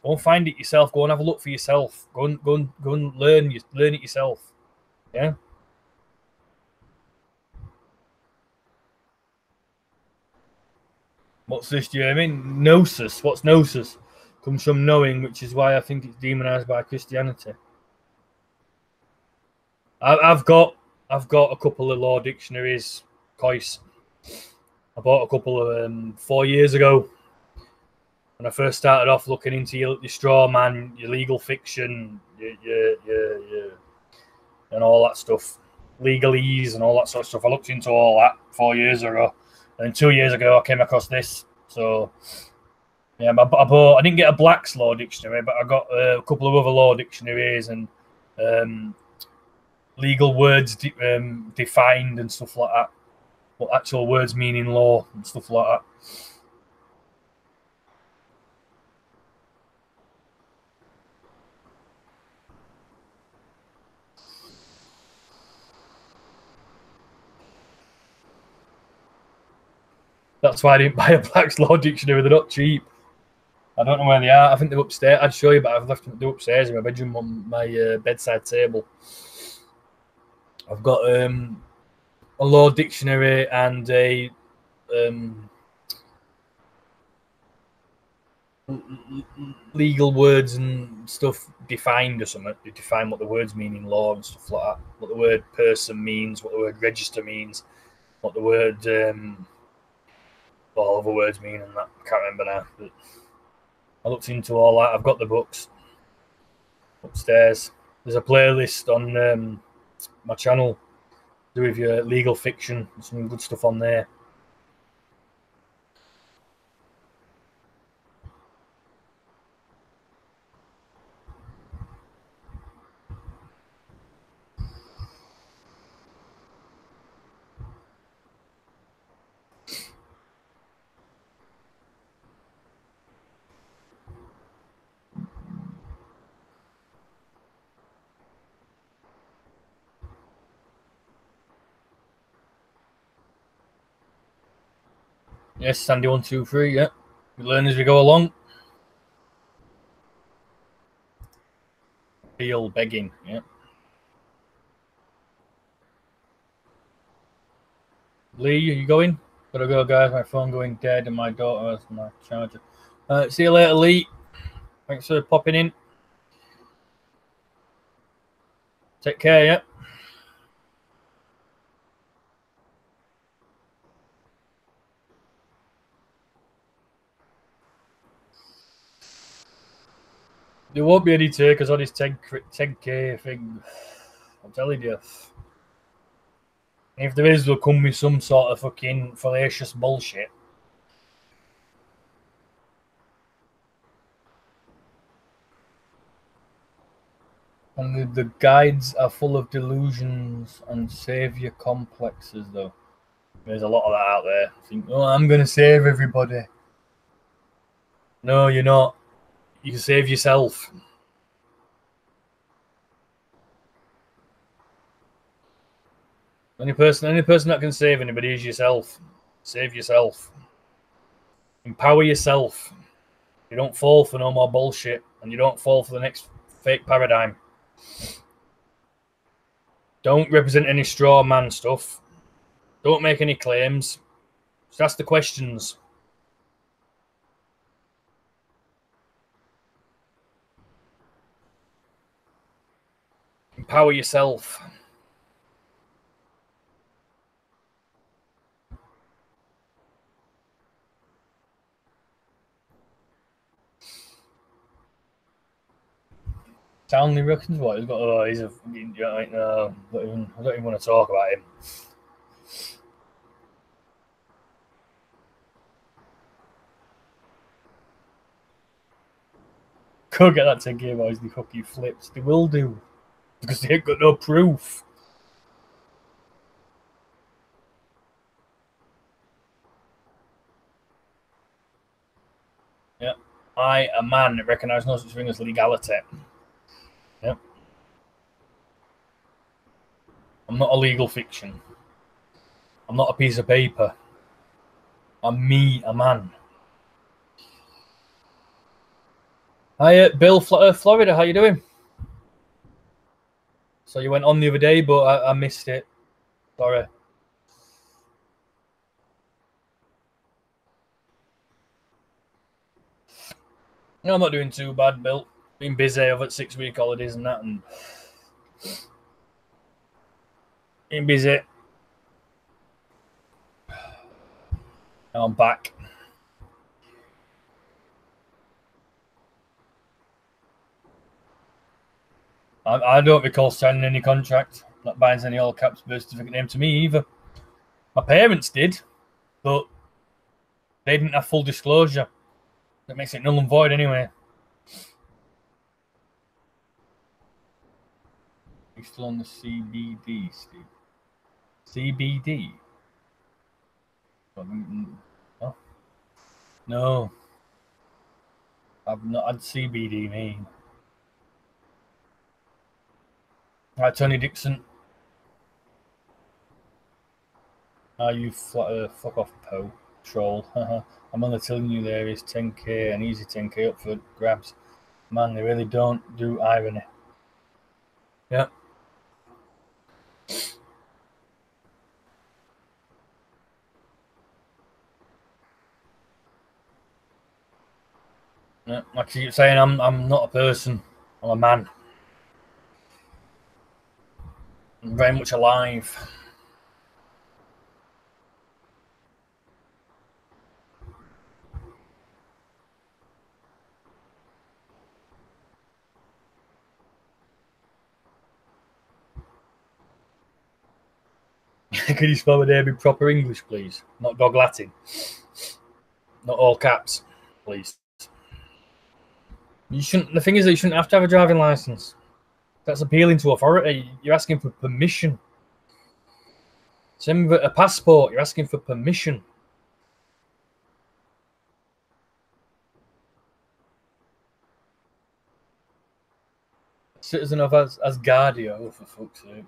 [SPEAKER 2] Go and find it yourself. Go and have a look for yourself. Go and learn it yourself. Yeah. What's this, Jeremy? Gnosis. What's gnosis? Comes from knowing, which is why I think it's demonized by Christianity. I've got a couple of law dictionaries. Cois. I bought a couple of 4 years ago when I first started off looking into your straw man, your legal fiction, your and all that stuff, legalese and all that sort of stuff. I looked into all that 4 years ago, and 2 years ago I came across this. So yeah, I didn't get a Black's law dictionary, but I got a couple of other law dictionaries and legal words defined and stuff like that. What actual words mean in law and stuff like that. That's why I didn't buy a Black's Law dictionary. They're not cheap. I don't know where they are. I think they're upstairs. I'd show you, but I've left them upstairs in my bedroom on my bedside table. I've got a law dictionary and a legal words and stuff defined or something. They define what the words mean in law and stuff like that. What the word person means, what the word register means, what the word all other words mean, and that I can't remember now. But I looked into all that. I've got the books upstairs. There's a playlist on my channel to do with your legal fiction. There's some good stuff on there. Yes, Sandy 123. Yeah, we learn as we go along. Feel begging. Yeah. Lee, are you going? Gotta go, guys. My phone going dead, and my daughter has my charger. See you later, Lee. Thanks for popping in. Take care, yeah. There won't be any takers on his 10K thing. I'm telling you. If there is, they'll come with some sort of fucking fallacious bullshit. And the guides are full of delusions and savior complexes, though. There's a lot of that out there. Think, oh, I'm going to save everybody. No, you're not. You can save yourself. Any person that can save anybody is yourself. Save yourself. Empower yourself. You don't fall for no more bullshit, and you don't fall for the next fake paradigm. Don't represent any straw man stuff. Don't make any claims. Just ask the questions. Empower yourself. Townley reckons what? He's got. Oh, he's a. Like, no, I don't even want to talk about him. Could get that 10K boys. The fucking flips. They will do because they ain't got no proof. Yeah, I, a man, recognise no such thing as legality. Yep. I'm not a legal fiction. I'm not a piece of paper. I'm me, a man. Hi, Bill, Florida. How you doing? So you went on the other day, but I missed it. Sorry. No, I'm not doing too bad, Bill. Been busy. I've had 6-week holidays and that, and been busy. Now I'm back. I don't recall signing any contract. Not buying any all caps birth certificate name to me either. My parents did, but they didn't have full disclosure. That makes it null and void anyway. You're still on the CBD, Steve? CBD? Oh. No. I've not had CBD, me. Right, Tony Dixon. You fuck off, Poe. Troll. I'm only telling you there is 10K, an easy 10K up for grabs. Man, they really don't do irony. Yeah. Yeah, like I keep saying, I'm not a person. I'm a man. I'm very much alive. Can you spell my name in proper English, please? Not dog Latin. Not all caps, please. You shouldn't. The thing is that you shouldn't have to have a driving license. That's appealing to authority. You're asking for permission. Same with a passport. You're asking for permission. Citizen of Asgardia. Oh, for fuck's sake.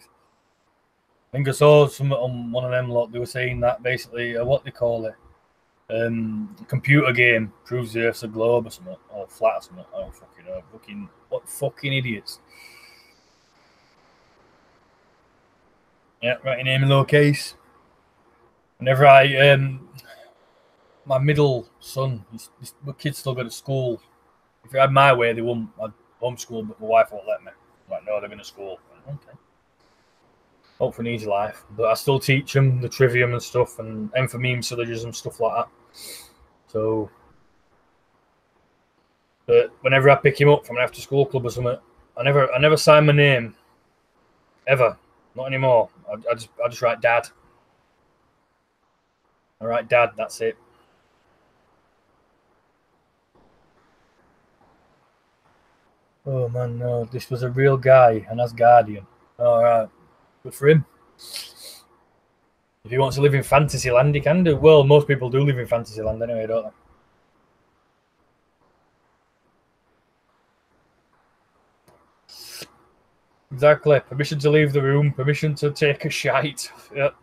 [SPEAKER 2] I think I saw some on one of them lot. They were saying that basically, what they call it, computer game proves the Earth's a globe or something, or flat or something. Oh, fucking hell. What fucking idiots. Yeah, right, your name and lowercase. Whenever I, my middle son, the kids still go to school. If I had my way, they wouldn't. I'd homeschool, but my wife won't let me. I'm like, no, they're going to school. Like, okay. Hope for an easy life. But I still teach them the trivium and stuff, and enfameme syllogism, stuff like that. So, but whenever I pick him up from an after-school club or something, I never sign my name, ever. Not anymore. I just write Dad. I write Dad. That's it. Oh man, no! This was a real guy, and as guardian. All right, good for him. If he wants to live in fantasy land, he can do. Well, most people do live in fantasy land anyway, don't they? Exactly. Permission to leave the room. Permission to take a shite. Yep.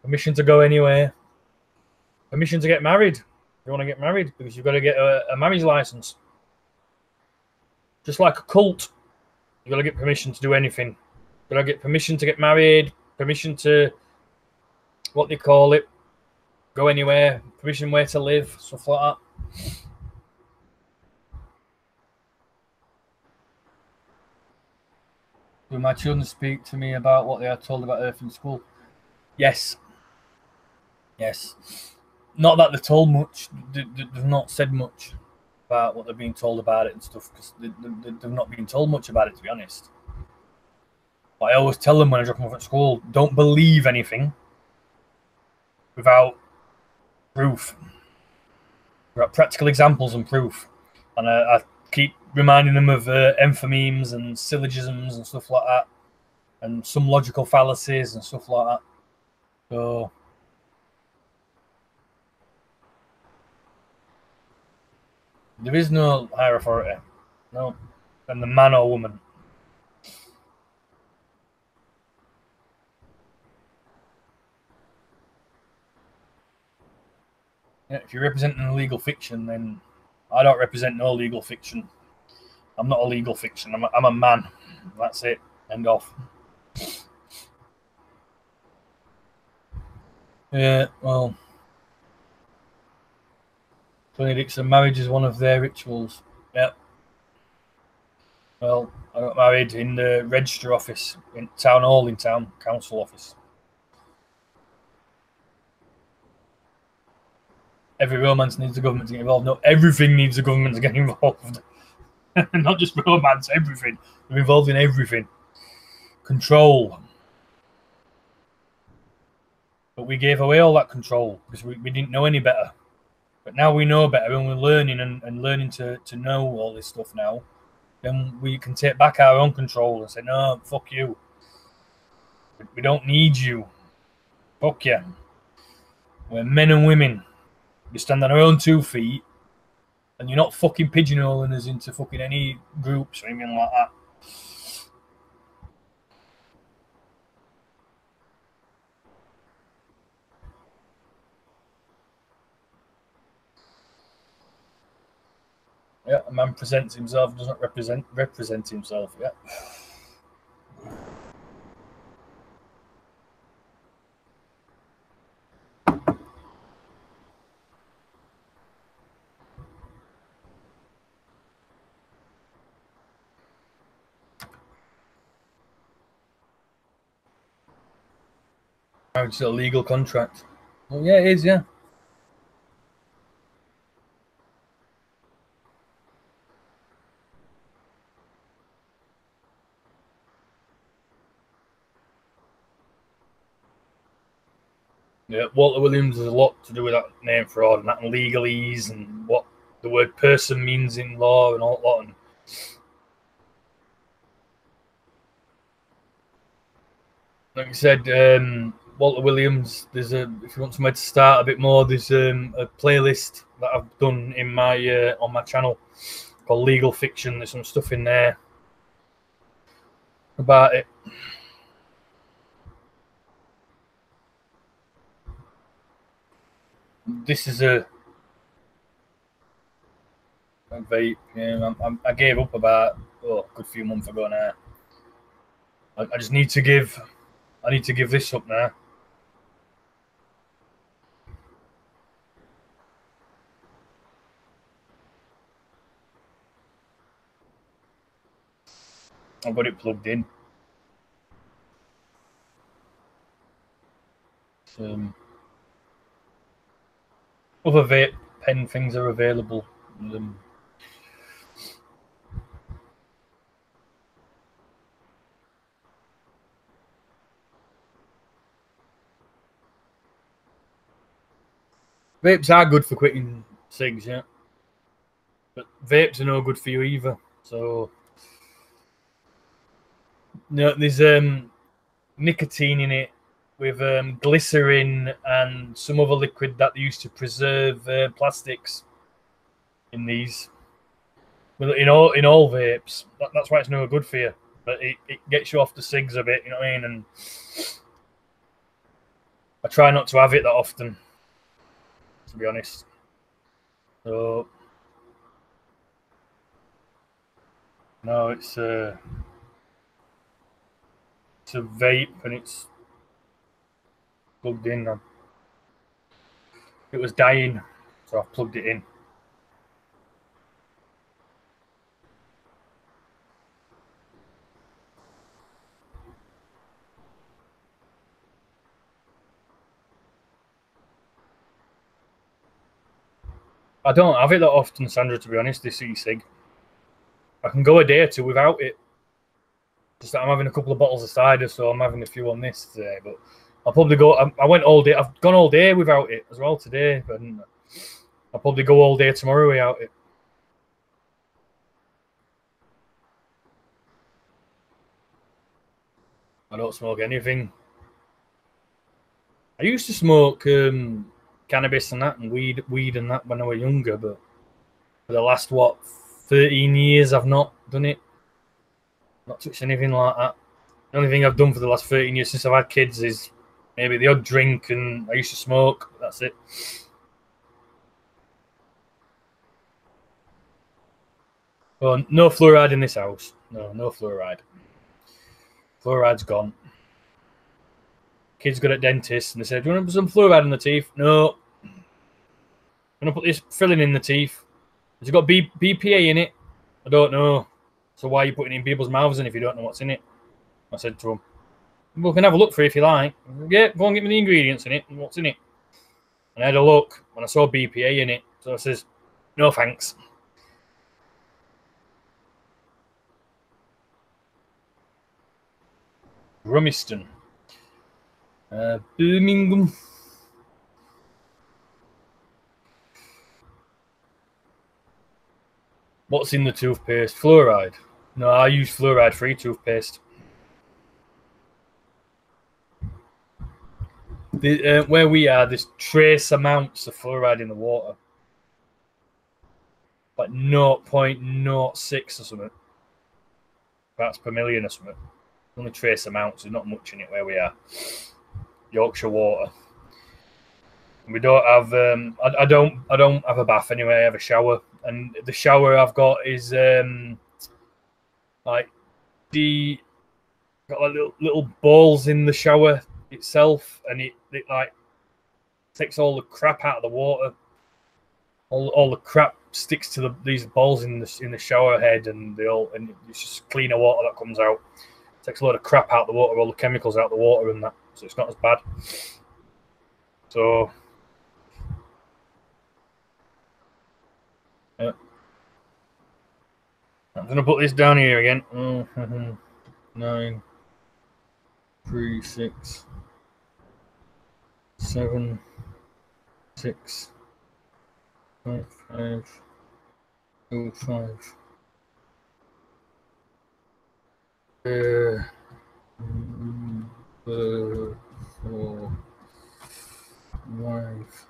[SPEAKER 2] Permission to go anywhere. Permission to get married. You want to get married because you've got to get a marriage license. Just like a cult, you've got to get permission to do anything. You've got to get permission to get married. Permission to, what they call it, go anywhere. Permission where to live. Stuff like that. Do my children speak to me about what they are told about Earth in school? Yes. Yes. Not that they're told much. They've not said much about what they're being told about it and stuff, because they've not been told much about it, to be honest. But I always tell them when I drop them off at school, don't believe anything without proof. Without practical examples and proof. And I keep reminding them of emphamemes and syllogisms and stuff like that, and some logical fallacies and stuff like that. So there is no higher authority, no, than the man or woman. Yeah, if you're representing a legal fiction, then I don't represent no legal fiction. I'm not a legal fiction. I'm a man. That's it. End off. Yeah, well, Tony Dixon, marriage is one of their rituals. Yep. Well, I got married in the register office, in town hall in town, council office. Every romance needs the government to get involved. No, everything needs the government to get involved. Not just romance, everything. They're involved in everything. Control. But we gave away all that control because we didn't know any better. But now we know better, and we're learning and learning to know all this stuff now. Then we can take back our own control and say, no, fuck you. We don't need you. Fuck you. We're men and women. We stand on our own 2 feet, and you're not fucking pigeonholing us into fucking any groups or anything like that. Yeah, a man presents himself, doesn't represent himself. Yeah. Marriage is a legal contract. Well, yeah, it is, yeah. Yeah, Walter Williams has a lot to do with that name fraud and that and legalese and what the word person means in law and all that. And like you said, Walter Williams, there's if you want somewhere to start a bit more, there's a playlist that I've done in my on my channel called Legal Fiction. There's some stuff in there about it. This is a vape. Yeah, I gave up about a good few months ago now. I just need to give. I need to give this up now. I've got it plugged in. Other vape pen things are available. Vapes are good for quitting cigs, yeah. But vapes are no good for you either. So no, there's nicotine in it with glycerin and some other liquid that they used to preserve plastics in these. Well, in all vapes, that's why it's no good for you. But it gets you off the cigs a bit, you know what I mean? And I try not to have it that often, to be honest. So no, it's a vape and it's plugged in now. It was dying, so I've plugged it in. I don't have it that often, Sandra, to be honest, this e-cig. I can go a day or two without it. Just that I'm having a couple of bottles of cider, so I'm having a few on this today. But I'll probably go. I went all day. I've gone all day without it as well today. But I'll probably go all day tomorrow without it. I don't smoke anything. I used to smoke cannabis and that, and weed and that when I was younger. But for the last 13 years, I've not done it. Not touched anything like that. The only thing I've done for the last 13 years since I've had kids is maybe the odd drink, and I used to smoke. That's it. Well, no fluoride in this house. No fluoride. Fluoride's gone. Kids go to dentists and they say, "Do you want to put some fluoride in the teeth?" No. I'm going to put this filling in the teeth. Has it got BPA in it? I don't know. So why are you putting it in people's mouths and if you don't know what's in it? I said to him, "We can have a look for it if you like." "Yeah, go and get me the ingredients in it and what's in it." And I had a look and I saw BPA in it. So I says, "No thanks." Rumiston. Birmingham. What's in the toothpaste? Fluoride. No, I use fluoride-free toothpaste. Where we are, there's trace amounts of fluoride in the water. Like 0.06 or something. Parts per million or something. Only trace amounts. There's not much in it where we are. Yorkshire water. We don't have. I don't have a bath anyway. I have a shower, and the shower I've got is like got like little balls in the shower itself, and it like takes all the crap out of the water. All the crap sticks to these balls in the shower head, and it's just cleaner water that comes out. It takes a lot of crap out of the water, all the chemicals out of the water, and that, so it's not as bad. So. Yeah. I'm going to put this down here again. 9, 3, 6, 7, 6, 5, 5, 2, 5. 4, 5.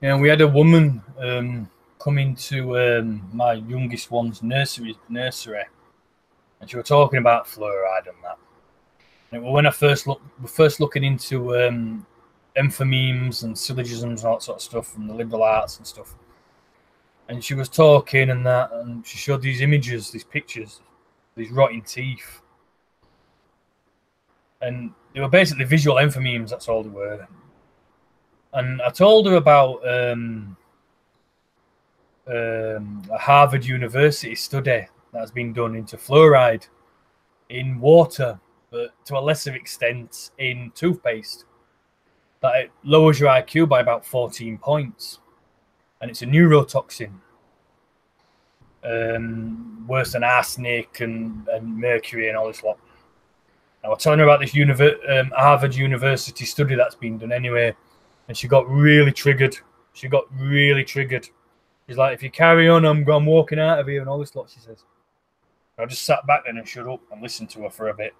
[SPEAKER 2] Yeah, we had a woman come into my youngest one's nursery, and she was talking about fluoride and that. And when I first looking into emphomemes and syllogisms and all that sort of stuff from the liberal arts and stuff. And she was talking and that, and she showed these images, these pictures, these rotting teeth. And they were basically visual enphymemes, that's all they were. And I told her about a Harvard University study that has been done into fluoride in water, but to a lesser extent in toothpaste. That it lowers your IQ by about 14 points. And it's a neurotoxin. Worse than arsenic and mercury and all this lot. I was telling her about this Harvard University study that's been done anyway, and she got really triggered. She's like, if you carry on, I'm walking out of here and all this lot, she says. I just sat back then and shut up and listened to her for a bit.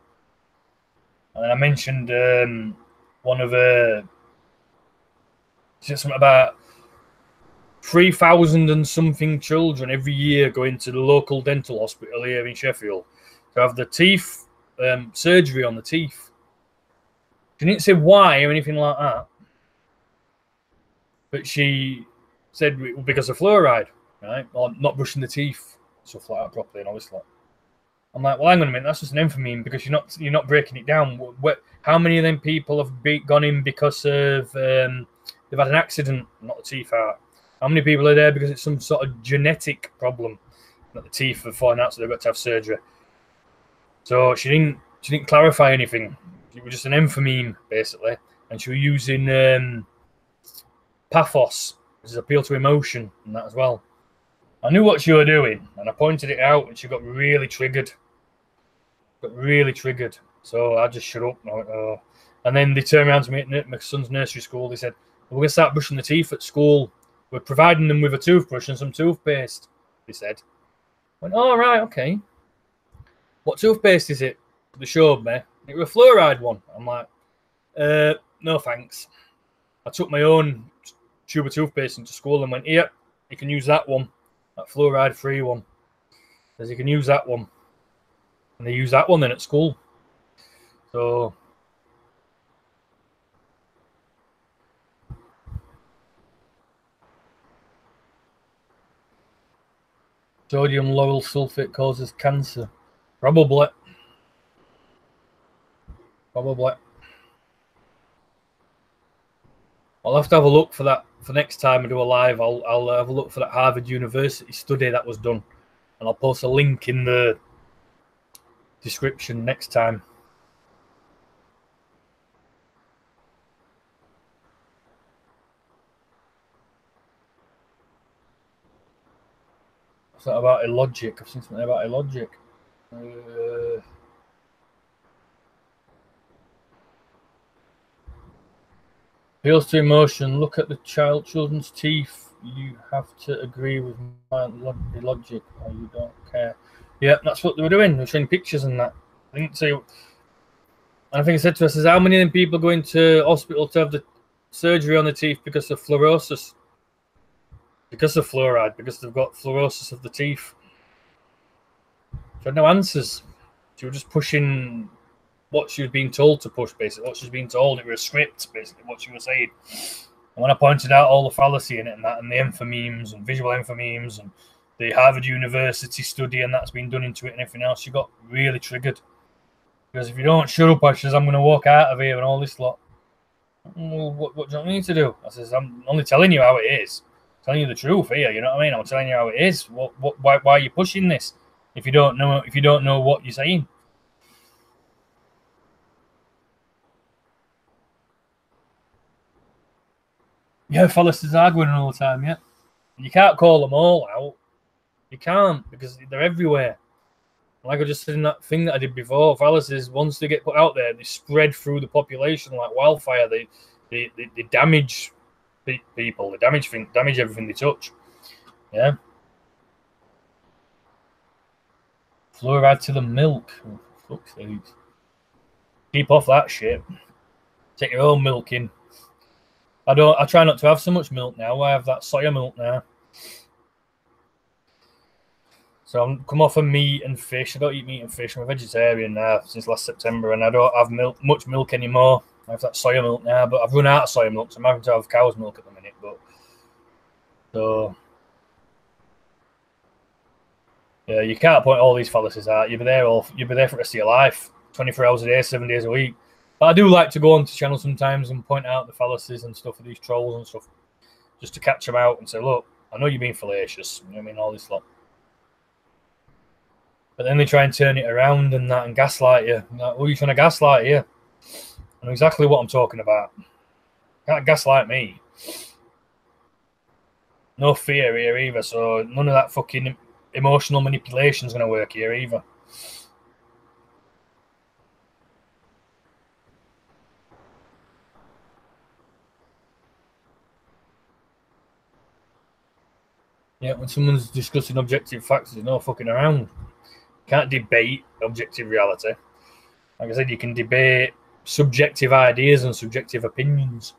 [SPEAKER 2] And then I mentioned one of her, she said something about 3,000 and something children every year go into the local dental hospital here in Sheffield to have the teeth surgery on the teeth. She didn't say why or anything like that, but she said because of fluoride, right? Or not brushing the teeth, stuff like that properly, and all this lot. I'm like, well, hang on a minute, that's just an enphymeme because you're not breaking it down. How many of them people have gone in because of they've had an accident, not the teeth out? How many people are there because it's some sort of genetic problem that the teeth are falling out, so they've got to have surgery? So she didn't clarify anything. It was just an enphymeme, basically. And she was using pathos, which is appeal to emotion, and that as well. I knew what she was doing, and I pointed it out, and she got really triggered. So I just shut up. And then they turned around to me at my son's nursery school. They said, we're going to start brushing the teeth at school. We're providing them with a toothbrush and some toothpaste, they said. I went, oh, right, okay. What toothpaste is it? They showed me. It was a fluoride one. I'm like, no thanks. I took my own tube of toothpaste into school and went, here, you can use that one, that fluoride-free one. Says you can use that one. And they use that one then at school. So... sodium lauryl sulfate causes cancer. Probably. I'll have to have a look for that for next time I do a live. I'll have a look for that Harvard University study that was done, and I'll post a link in the description next time. What's that about illogic? I've seen something about illogic. Appeals to emotion. Look at the children's teeth. You have to agree with my logic, or you don't care. Yeah, that's what they were doing. They were showing pictures and that. I didn't say. I think I said to us, how many of them people go into hospital to have the surgery on the teeth because of fluorosis? Because of fluoride, because they've got fluorosis of the teeth. She had no answers. She was just pushing what she was being told to push, basically. What she was being told, it was a script, basically, what she was saying. And when I pointed out all the fallacy in it and that, and the enphymemes and visual enphymemes and the Harvard University study and that's been done into it and everything else, she got really triggered. Because if you don't shut up, she says, I'm going to walk out of here and all this lot. Well, what do you want me to do? I says, I'm only telling you how it is. Telling you the truth here, you know what I mean? I'm telling you how it is. Why are you pushing this if you don't know what you're saying? Yeah, fallacies are going on all the time, yeah. You can't call them all out. You can't, because they're everywhere. Like I just said in that thing that I did before, fallacies, once they get put out there, they spread through the population like wildfire. They damage people. They damage everything they touch. Yeah. Fluoride to the milk. Oh, fuck's sake. Keep off that shit. Take your own milk in. I try not to have so much milk now. I have that soya milk now. So I'm come off of meat and fish. I don't eat meat and fish. I'm a vegetarian now since last September, and I don't have much milk anymore. I have that soya milk now, but I've run out of soya milk, so I'm having to have cow's milk at the minute. But so Yeah, you can't point all these fallacies out. You'll be there for the rest of your life, 24 hours a day, 7 days a week. But I do like to go on to channel sometimes and point out the fallacies and stuff of these trolls and stuff, just to catch them out and say, look, I know you're being fallacious. You know what I mean? All this lot. But then they try and turn it around and that and gaslight you. Like, are you trying to gaslight here? I know exactly what I'm talking about. You can't gaslight me. No fear here either, so none of that fucking emotional manipulation is going to work here either. Yeah, when someone's discussing objective facts, there's no fucking around. You can't debate objective reality. Like I said, you can debate subjective ideas and subjective opinions.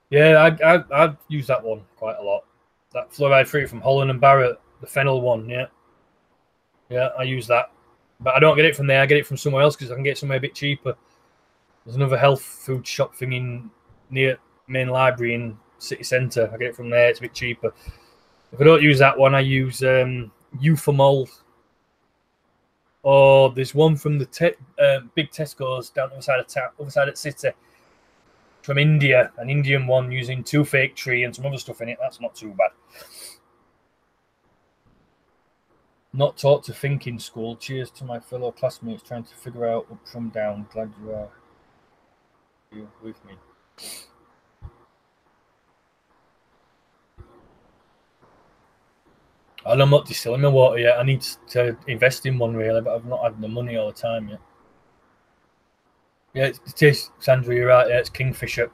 [SPEAKER 2] Yeah, I've used that one quite a lot. That fluoride free from Holland and Barrett, the fennel one, yeah. Yeah, I use that. But I don't get it from there, I get it from somewhere else because I can get it somewhere a bit cheaper. There's another health food shop thing in near main library in city centre. I get it from there, it's a bit cheaper. If I don't use that one, I use Euphamol. Or there's one from the big Tesco's down the other side of town, other side of the city. From India, an Indian one using toothache tree and some other stuff in it. That's not too bad. Not taught to think in school. Cheers to my fellow classmates trying to figure out up from down. Glad you are here with me. I'm not distilling my water yet. I need to invest in one really, but I've not had the money all the time yet. Yeah, it is, Sandra, you're right. Yeah, it's Kingfisher.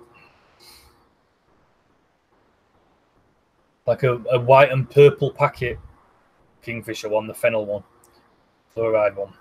[SPEAKER 2] Like a white and purple packet Kingfisher one, the fennel one, fluoride one.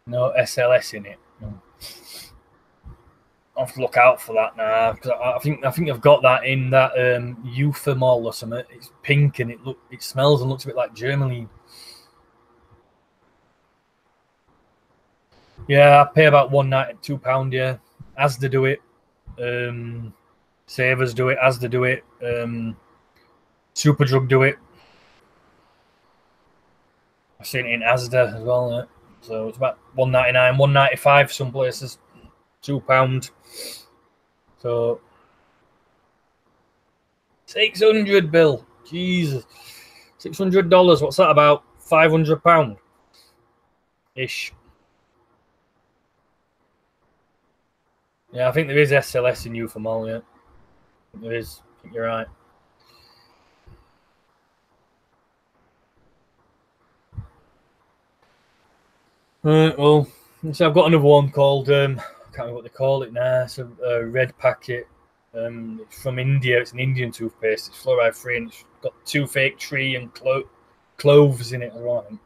[SPEAKER 2] No SLS in it. No. I'll have to look out for that now because I think I've got that in that Euphamol or something. It's pink and it smells and looks a bit like Germany. Yeah, I pay about £1.92. Yeah, Asda do it. Savers do it. Asda do it. Superdrug do it. I've seen it in Asda as well. Yeah. So it's about £1.99, £1.95 some places. £2. So 600 bill. Jesus. $600. What's that about? £500 ish. Yeah, I think there is SLS in Euphamol, yeah. I think there is. I think you're right. Well, so I've got another one called I can't remember what they call it now. It's a red packet. It's from India. It's an Indian toothpaste. It's fluoride free and it's got toothache tree and cloves in it as well. I think.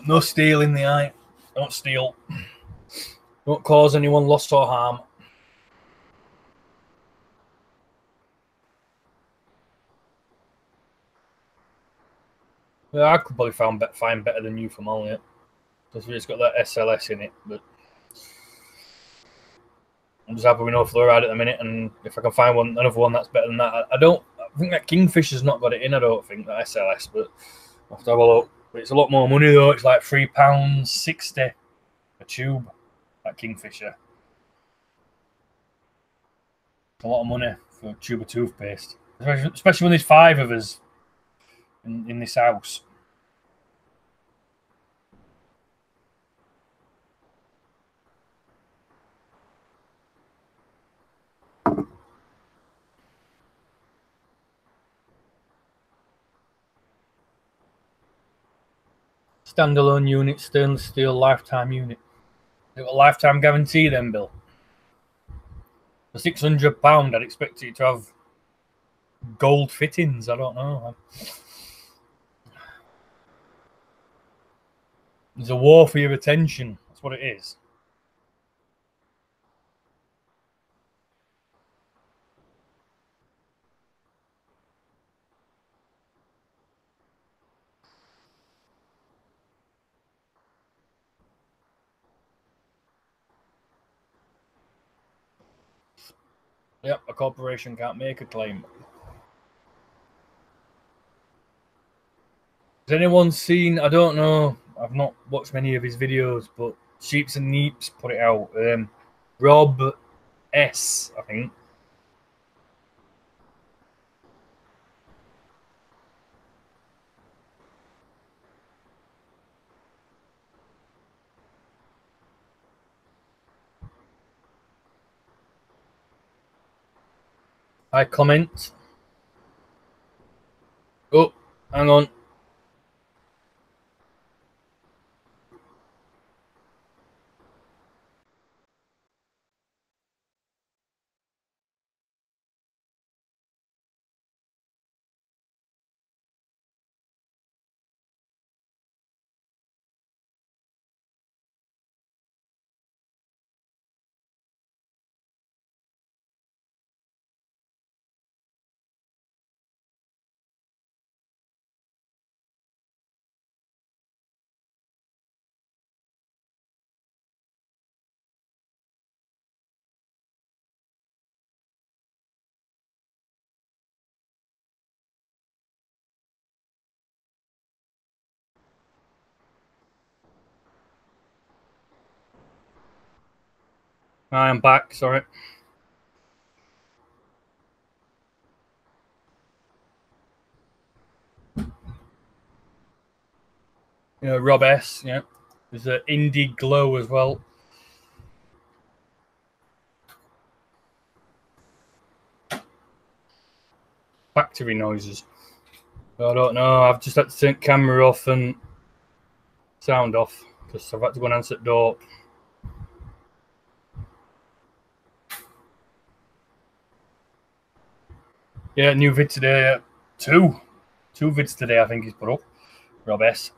[SPEAKER 2] No steel in the eye. Don't steal. Don't cause anyone loss or harm. Yeah, I could probably find better than Euphamol, yeah. Because it's got that SLS in it, but I'm just happy with no fluoride at the minute, and if I can find another one that's better than that, I think that Kingfisher's not got it in, I don't think, that SLS, but I'll have to have a look. But it's a lot more money though, it's like £3.60 a tube, that Kingfisher. It's a lot of money for a tube of toothpaste. Especially when there's 5 of us in this house. Standalone unit, stainless steel, lifetime unit. Is it a lifetime guarantee then, Bill? For £600, I'd expect you to have gold fittings. I don't know. There's a war for your attention. That's what it is. Yep, a corporation can't make a claim. Has anyone seen, I don't know, I've not watched many of his videos, but Sheeps and Neeps put it out. Rob S, I think. I comment. Oh, hang on. I am back, sorry. Yeah, Rob S, yeah. There's an Indie Glow as well. Factory noises. I don't know, I've just had to turn camera off and sound off because I've had to go and answer the door. Yeah, new vid today. Two vids today, I think he's put up. Rob S.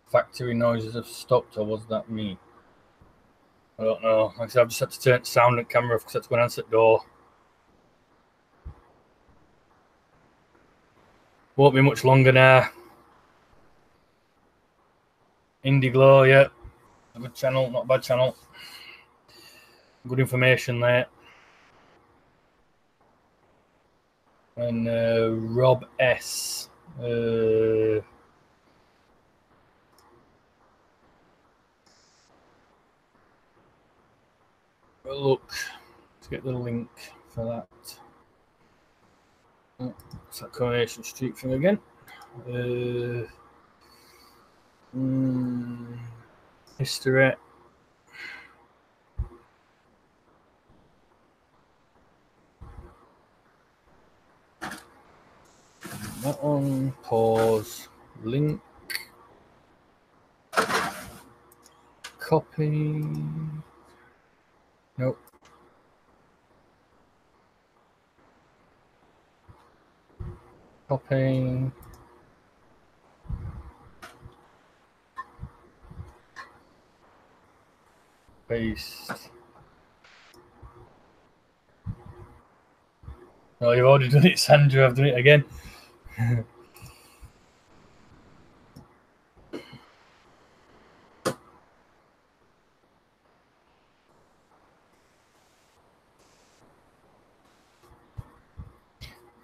[SPEAKER 2] Factory noises have stopped, or was that me? I don't know. Like I said, I've just had to turn sound and camera off because I had to go and answer the door. Won't be much longer now. Indie Glow, yeah. A good channel, not a bad channel. Good information there. And Rob S. Look, let's get the link for that. Oh, it's that Coronation Street thing again. History. That one, pause, link, copy. Nope. Copy. Paste. Oh, you've already done it, Sandra. I've done it again.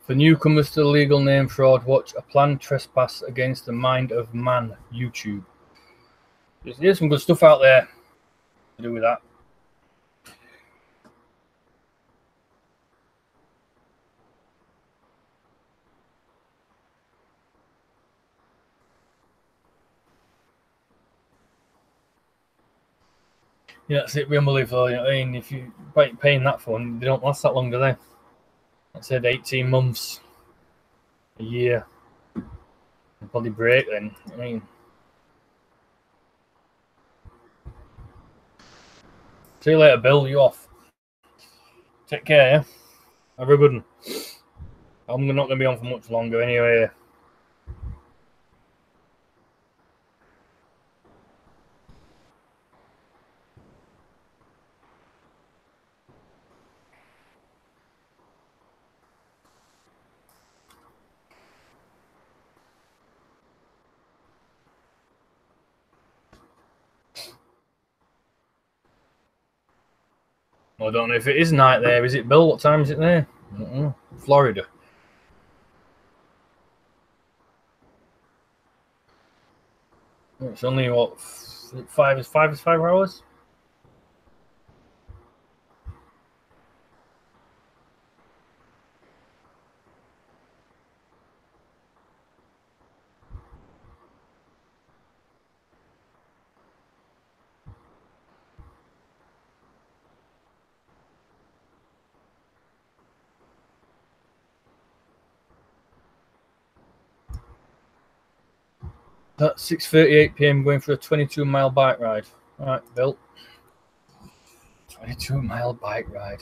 [SPEAKER 2] For newcomers to the legal name fraud, watch A Planned Trespass Against the Mind of Man, YouTube. There's some good stuff out there to do with that. Yeah, that's it. We unbelievable. You know what I mean? If you paying that for one, they don't last that long, do they? I said 18 months, a year. Bloody break then. I mean, see you later, Bill. You off. Take care, yeah? Have a good one. I'm not going to be on for much longer anyway. I don't know if it is night there. Is it, Bill? What time is it there? Florida. It's only, what, 5 hours? At 6:38 p.m. going for a 22-mile bike ride. All right, Bill. 22-mile bike ride.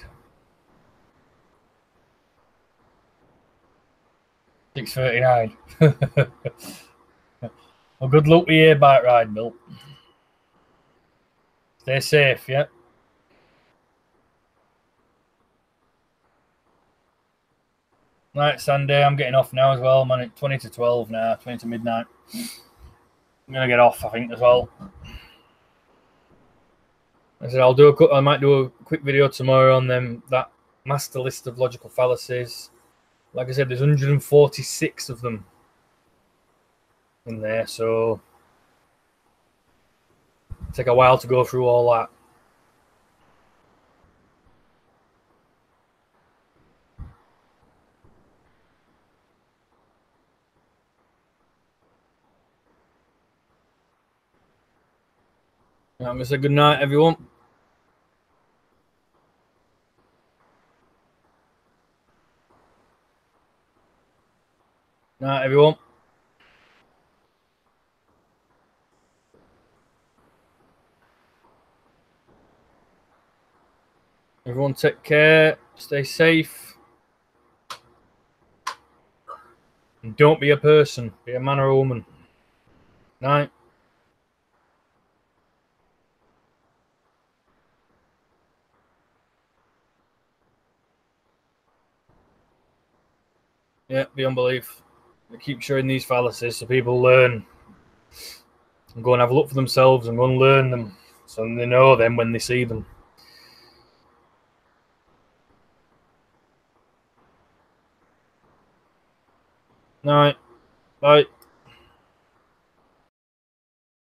[SPEAKER 2] 6:39. Well, good luck with your bike ride, Bill. Stay safe, yeah? Right, Sunday. I'm getting off now as well, man. It's 20 to 12 now, 20 to midnight. I'm going to get off, I think, as well. I said I might do a quick video tomorrow on that master list of logical fallacies. Like I said, there's 146 of them in there, so it'll take a while to go through all that. I'm going to say good night, everyone. Night, everyone. Everyone take care. Stay safe. And don't be a person. Be a man or a woman. Night. Yeah, beyond belief. I keep showing these fallacies so people learn and go and have a look for themselves and go and learn them so they know them when they see them. Night. Bye.